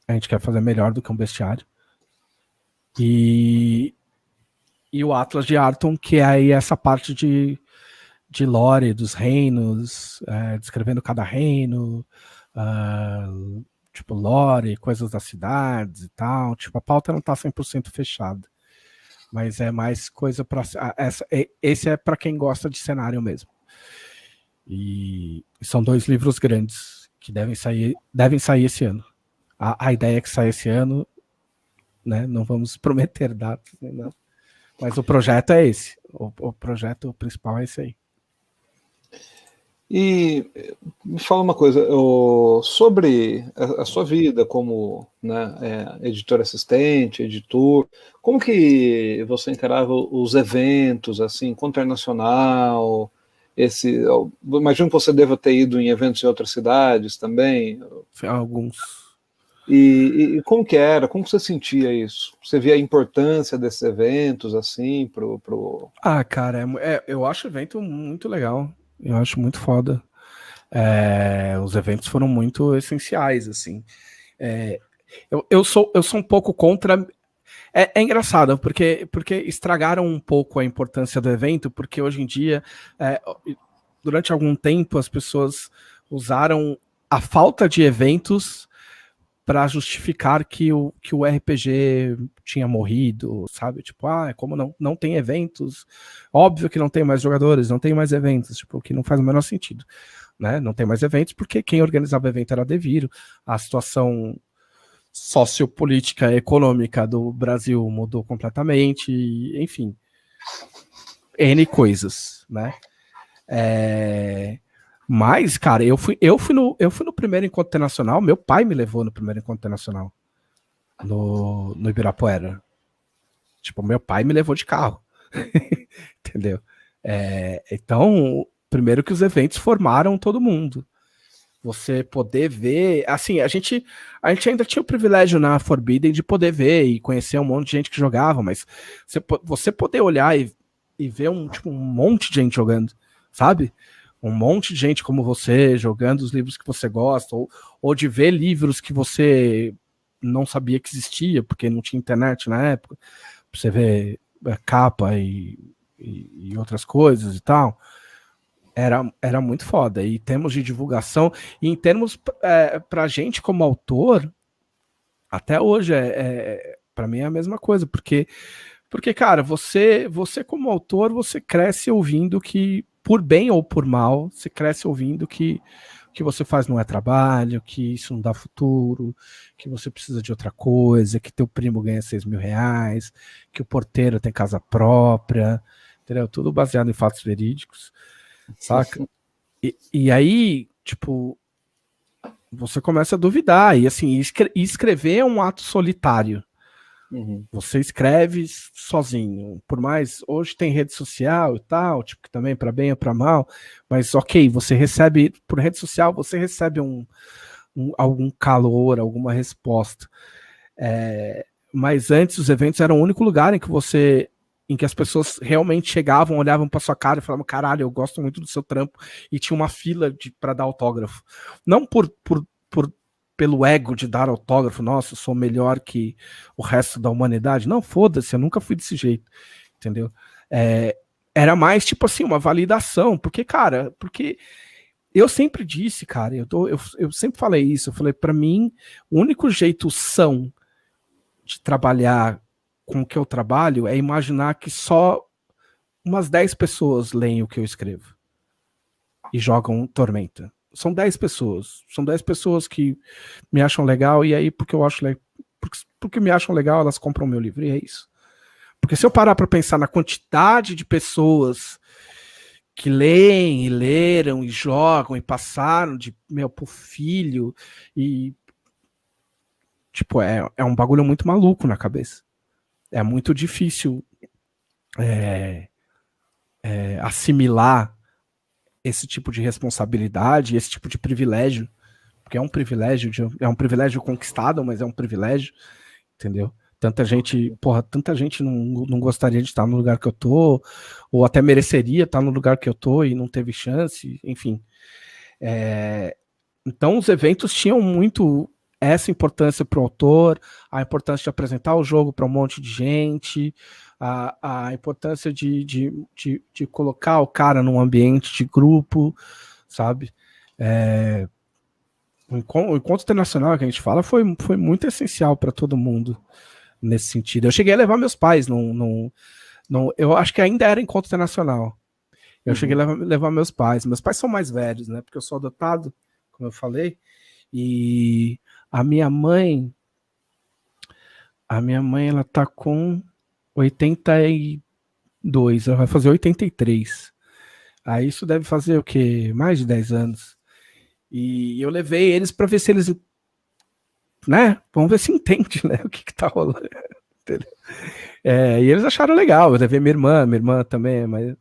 a gente quer fazer melhor do que um bestiário. E o Atlas de Arton, que é aí essa parte de lore dos reinos, descrevendo cada reino, tipo lore, coisas das cidades e tal. Tipo, a pauta não tá 100% fechada, mas é mais coisa para esse é para quem gosta de cenário mesmo. E são 2 livros grandes que devem sair esse ano. A ideia é que saia esse ano, né? Não vamos prometer datas, né? Não. Mas o projeto é esse. O projeto principal é esse aí. E me fala uma coisa, sobre a sua vida como, né, editor assistente, editor, como que você encarava os eventos, assim, com internacional, imagino que você deva ter ido em eventos em outras cidades também. Alguns. E como que era? Como você sentia isso? Você via a importância desses eventos, assim, cara, eu acho o evento muito legal. Eu acho muito foda. Os eventos foram muito essenciais, assim. Eu sou um pouco contra. É engraçado, porque estragaram um pouco a importância do evento, porque hoje em dia, durante algum tempo, as pessoas usaram a falta de eventos para justificar que o RPG tinha morrido, sabe? Tipo, como não tem eventos, óbvio que não tem mais jogadores, não tem mais eventos, tipo, que não faz o menor sentido, né? Não tem mais eventos porque quem organizava o evento era a Devir, a situação sociopolítica econômica do Brasil mudou completamente, enfim, N coisas, né? Mas, cara, eu fui no primeiro encontro internacional, meu pai me levou no primeiro encontro internacional, no Ibirapuera. Tipo, meu pai me levou de carro. Entendeu? Então, primeiro que os eventos formaram todo mundo. Você poder ver, assim, a gente ainda tinha o privilégio na Forbidden de poder ver e conhecer um monte de gente que jogava, mas você poder olhar e ver um monte de gente jogando, sabe? Um monte de gente como você jogando os livros que você gosta, ou de ver livros que você não sabia que existia, porque não tinha internet na época, pra você ver capa e outras coisas e tal. Era muito foda. E em termos de divulgação, e em termos pra gente como autor, até hoje para mim é a mesma coisa, porque cara, você como autor, você cresce ouvindo que, por bem ou por mal, você cresce ouvindo que o que você faz não é trabalho, que isso não dá futuro, que você precisa de outra coisa, que teu primo ganha 6 mil reais, que o porteiro tem casa própria, entendeu? Tudo baseado em fatos verídicos, saca? E aí, tipo, você começa a duvidar, e assim, escrever é um ato solitário. Você escreve sozinho, por mais, hoje tem rede social e tal, tipo, que também para bem ou para mal, mas ok, você recebe, por rede social, você recebe algum calor, alguma resposta. Mas antes os eventos eram o único lugar em que as pessoas realmente chegavam, olhavam para sua cara e falavam, caralho, eu gosto muito do seu trampo, e tinha uma fila para dar autógrafo. Não pelo ego de dar autógrafo, nossa, eu sou melhor que o resto da humanidade. Não, foda-se, eu nunca fui desse jeito, entendeu? Era mais, tipo assim, uma validação, porque eu sempre disse, cara, eu sempre falei isso, eu falei, para mim, o único jeito são de trabalhar com o que eu trabalho é imaginar que só umas 10 pessoas leem o que eu escrevo e jogam Tormenta. São 10 pessoas. São 10 pessoas que me acham legal, e aí, porque me acham legal, elas compram meu livro, e é isso. Porque se eu parar para pensar na quantidade de pessoas que leem e leram e jogam e passaram de pro filho, e tipo, é um bagulho muito maluco na cabeça. É muito difícil assimilar esse tipo de responsabilidade, esse tipo de privilégio, porque é um privilégio conquistado, mas é um privilégio, entendeu? Tanta gente não gostaria de estar no lugar que eu tô, ou até mereceria estar no lugar que eu tô e não teve chance, enfim. Então os eventos tinham muito essa importância para o autor, a importância de apresentar o jogo para um monte de gente, a importância de colocar o cara num ambiente de grupo, sabe? O encontro internacional que a gente fala foi muito essencial para todo mundo nesse sentido. Eu cheguei a levar meus pais, eu acho que ainda era encontro internacional. Eu cheguei a levar meus pais. Meus pais são mais velhos, né? Porque eu sou adotado, como eu falei, e a minha mãe, ela tá com 82, ela vai fazer 83. Aí isso deve fazer o quê? Mais de 10 anos. E eu levei eles para ver se eles, né? Vamos ver se entende, né? O que tá rolando. E eles acharam legal. Eu levei minha irmã também, mas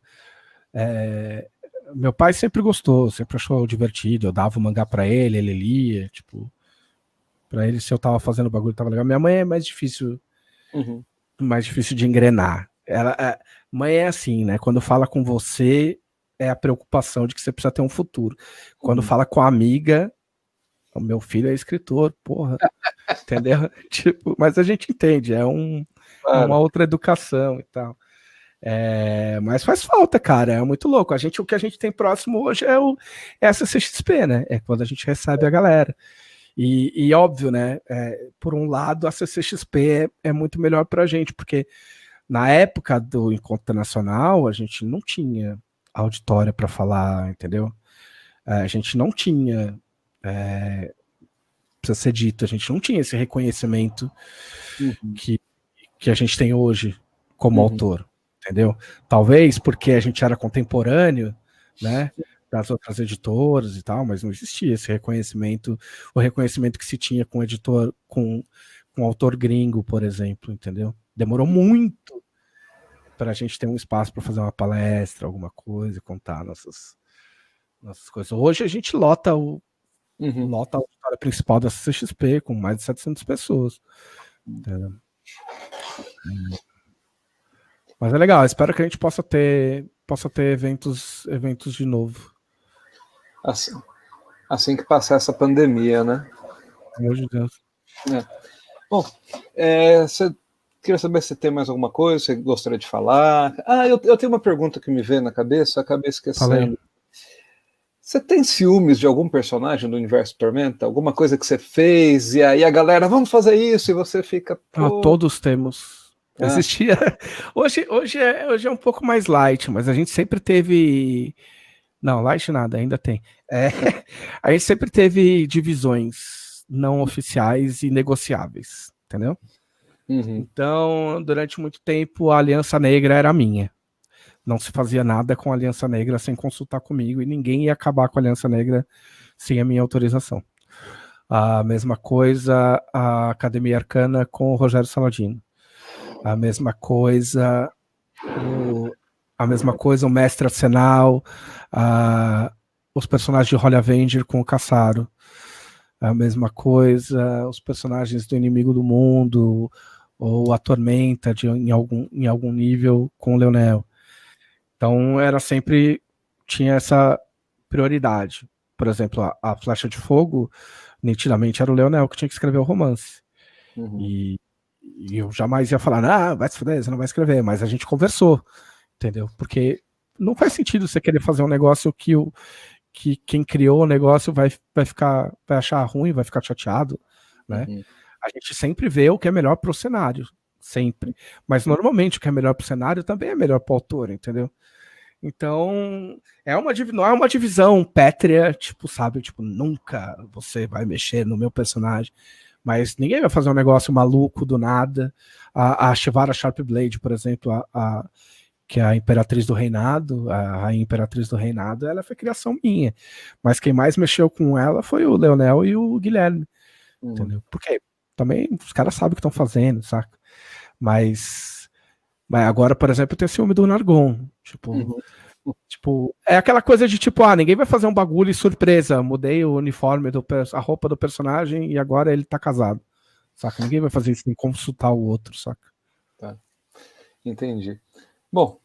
meu pai sempre gostou, sempre achou divertido. Eu dava o mangá para ele lia, tipo, para ele, se eu tava fazendo o bagulho, tava legal. Minha mãe é mais difícil de engrenar. Mãe é assim, né? Quando fala com você, é a preocupação de que você precisa ter um futuro. Quando fala com a amiga, o meu filho é escritor, porra. Entendeu? Tipo, mas a gente entende, uma outra educação e tal. Mas faz falta, cara, é muito louco. O que a gente tem próximo hoje é a CCXP, né? É quando a gente recebe a galera. E óbvio, né? Por um lado, a CCXP é muito melhor pra gente, porque na época do Encontro Internacional, a gente não tinha auditório para falar, entendeu? A gente não tinha, precisa ser dito, a gente não tinha esse reconhecimento que a gente tem hoje como autor, entendeu? Talvez porque a gente era contemporâneo, né, das outras editoras e tal, mas não existia esse reconhecimento, o reconhecimento que se tinha com editor, com autor gringo, por exemplo, entendeu? Demorou muito para a gente ter um espaço para fazer uma palestra, alguma coisa, contar nossas coisas. Hoje a gente lota a auditória principal da CCXP com mais de 700 pessoas. Entendeu? Mas é legal, espero que a gente possa ter eventos de novo. Assim que passar essa pandemia, né? Pelo amor de Deus. Bom, queria saber se tem mais alguma coisa que você gostaria de falar. Eu tenho uma pergunta que me veio na cabeça, acabei esquecendo. Você tem ciúmes de algum personagem do universo Tormenta? Alguma coisa que você fez e aí a galera, vamos fazer isso, e você fica... Todos temos. Existia. Hoje é um pouco mais light, mas a gente sempre teve... Não, light nada, ainda tem. A gente sempre teve divisões não oficiais e negociáveis, entendeu? Então, durante muito tempo, a Aliança Negra era minha. não se fazia nada com a Aliança Negra sem consultar comigo, e ninguém ia acabar com a Aliança Negra sem a minha autorização. A mesma coisa a Academia Arcana com o Rogério Saladino. A mesma coisa o Mestre Arsenal, os personagens de Holy Avenger com o Caçaro. A mesma coisa os personagens do Inimigo do Mundo, ou a Tormenta em algum nível com o Leonel. Então era sempre, tinha essa prioridade. Por exemplo, a Flecha de Fogo, nitidamente era o Leonel que tinha que escrever o romance. Uhum. E eu jamais ia falar, vai se fuder, você não vai escrever, mas a gente conversou, entendeu? Porque não faz sentido você querer fazer um negócio que quem criou o negócio vai achar ruim, vai ficar chateado, né? Uhum. A gente sempre vê o que é melhor pro cenário, sempre. Mas normalmente o que é melhor pro cenário também é melhor pro autor, entendeu? Então, não é uma divisão pétrea, tipo, sabe, tipo, nunca você vai mexer no meu personagem, mas ninguém vai fazer um negócio maluco do nada. A Shivara Sharpblade, por exemplo, que é a Imperatriz do Reinado, a Rainha Imperatriz do Reinado, ela foi criação minha, mas quem mais mexeu com ela foi o Leonel e o Guilherme, entendeu? Porque também os caras sabem o que estão fazendo, saca? Mas agora, por exemplo, eu tenho ciúme do Nargon. Tipo, é aquela coisa de tipo, ninguém vai fazer um bagulho e surpresa. Mudei o uniforme, a roupa do personagem e agora ele tá casado. Saca? Ninguém vai fazer isso sem consultar o outro, saca? Tá. Entendi. Bom,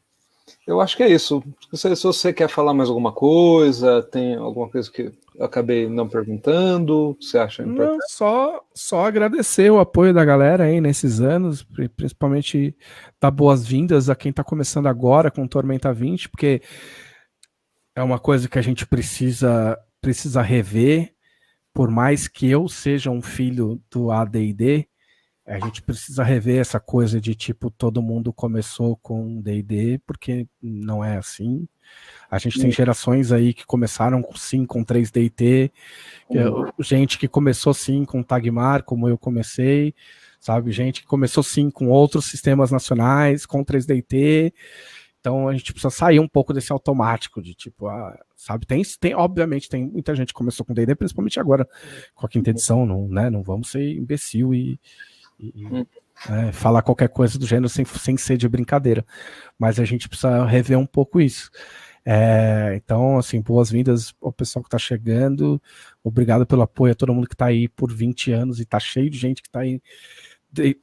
eu acho que é isso. Se você quer falar mais alguma coisa, tem alguma coisa que eu acabei não perguntando, o que você acha importante? Não, só agradecer o apoio da galera aí nesses anos, principalmente dar boas-vindas a quem está começando agora com Tormenta 20, porque é uma coisa que a gente precisa rever, por mais que eu seja um filho do AD&D, a gente precisa rever essa coisa de tipo, todo mundo começou com D&D, porque não é assim. A gente tem gerações aí que começaram sim com 3DT, gente que começou sim com Tagmar, como eu comecei, sabe? Gente que começou sim com outros sistemas nacionais, com 3DT. Então a gente precisa sair um pouco desse automático de tipo, sabe? Obviamente tem muita gente que começou com D&D, principalmente agora com a quinta edição, não vamos ser imbecil e falar qualquer coisa do gênero sem ser de brincadeira, mas a gente precisa rever um pouco isso. Então, assim, boas-vindas ao pessoal que está chegando, obrigado pelo apoio a todo mundo que está aí por 20 anos e está cheio de gente que está aí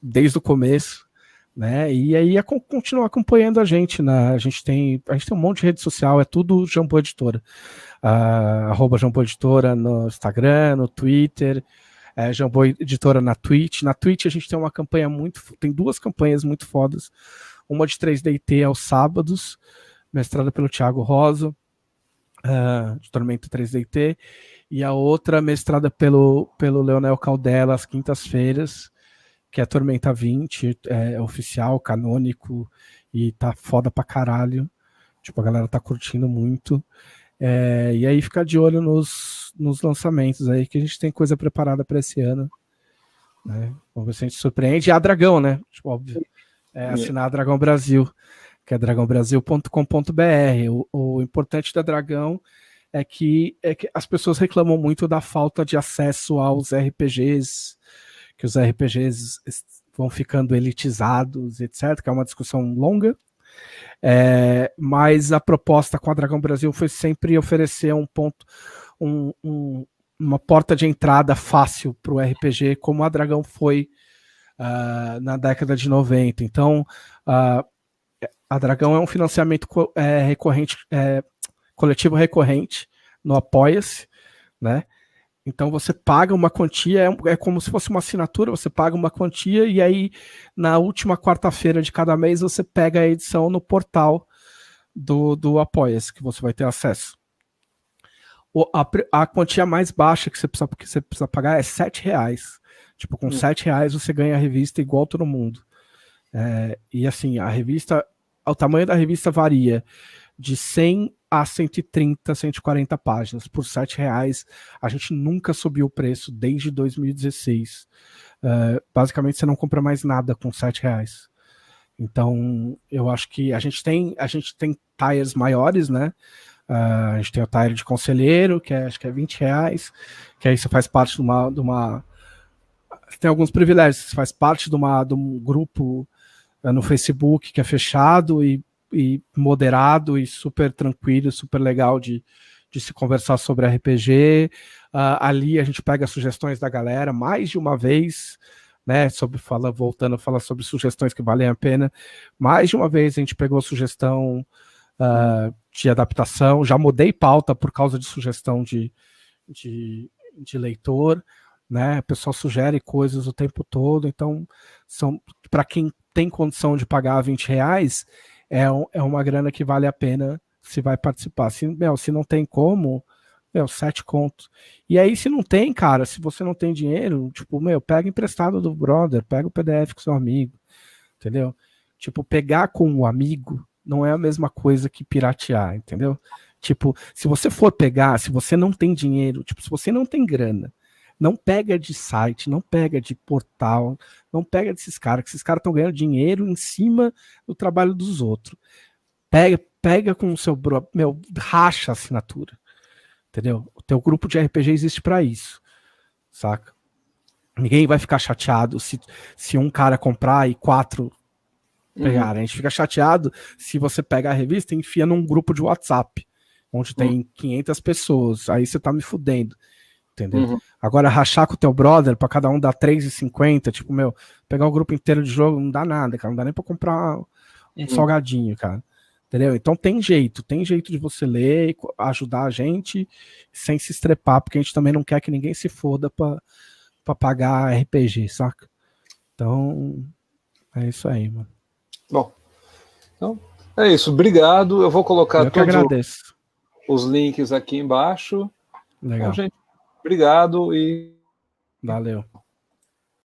desde o começo, né? E aí continuar acompanhando a gente, né? A gente tem um monte de rede social, é tudo Jambô Editora, @Jambô Editora no Instagram, no Twitter, Jambô Editora na Twitch. Na Twitch a gente tem duas campanhas muito fodas. Uma de 3DT aos sábados, mestrada pelo Thiago Rosa, de Tormenta 3DT, e a outra mestrada pelo Leonel Caldela às quintas-feiras, que é Tormenta 20, oficial, canônico, e tá foda pra caralho. Tipo, a galera tá curtindo muito. E aí ficar de olho nos lançamentos aí, que a gente tem coisa preparada para esse ano, né? Vamos ver se a gente surpreende. E a Dragão, né? Tipo, óbvio. Assinar a Dragão Brasil, que é dragãobrasil.com.br. O importante da Dragão é que as pessoas reclamam muito da falta de acesso aos RPGs, que os RPGs vão ficando elitizados, etc., que é uma discussão longa. Mas a proposta com a Dragão Brasil foi sempre oferecer uma porta de entrada fácil para o RPG, como a Dragão foi na década de 90. Então, a Dragão é um financiamento recorrente, coletivo recorrente no Apoia-se, né? Então você paga uma quantia, é como se fosse uma assinatura, você paga uma quantia e aí na última quarta-feira de cada mês você pega a edição no portal do Apoia-se, que você vai ter acesso. A quantia mais baixa que você precisa pagar é R$7. Tipo, com R$7 você ganha a revista igual todo mundo. E assim, o tamanho da revista varia de 100 a 130, 140 páginas por R$7. A gente nunca subiu o preço desde 2016. Basicamente, você não compra mais nada com R$7. Então, eu acho que a gente tem tires maiores, né? A gente tem o tire de conselheiro, que acho que é R$20, que aí você faz parte de uma você tem alguns privilégios, você faz parte de um grupo no Facebook que é fechado e moderado e super tranquilo, super legal de se conversar sobre RPG. Ali a gente pega sugestões da galera mais de uma vez, né? Voltando a falar sobre sugestões que valem a pena. Mais de uma vez a gente pegou sugestão de adaptação. Já mudei pauta por causa de sugestão de leitor, né? O pessoal sugere coisas o tempo todo, então são para quem tem condição de pagar R$20, é uma grana que vale a pena se vai participar. Se não tem como, 7 contos. E aí, se não tem, cara, se você não tem dinheiro, tipo, pega emprestado do brother, pega o PDF com seu amigo, entendeu? Tipo, pegar com o amigo não é a mesma coisa que piratear, entendeu? Tipo, se você for pegar, se você não tem dinheiro, tipo, se você não tem grana, não pega de site, não pega de portal, não pega desses caras, que esses caras estão ganhando dinheiro em cima do trabalho dos outros. Pega com o seu racha a assinatura, entendeu? O teu grupo de RPG existe para isso, saca? Ninguém vai ficar chateado se um cara comprar e 4 pegarem. A gente fica chateado se você pega a revista e enfia num grupo de WhatsApp, onde tem 500 pessoas, aí você tá me fudendo. Entendeu? Agora, rachar com o teu brother pra cada um dar R$3,50, tipo, pegar o grupo inteiro de jogo não dá nada, cara. Não dá nem pra comprar um salgadinho, cara. Entendeu? Então tem jeito de você ler, ajudar a gente sem se estrepar, porque a gente também não quer que ninguém se foda pra pagar RPG, saca? Então, é isso aí, mano. Bom, então é isso. Obrigado. Eu vou colocar todos os links aqui embaixo. Legal. Então, gente, obrigado e valeu.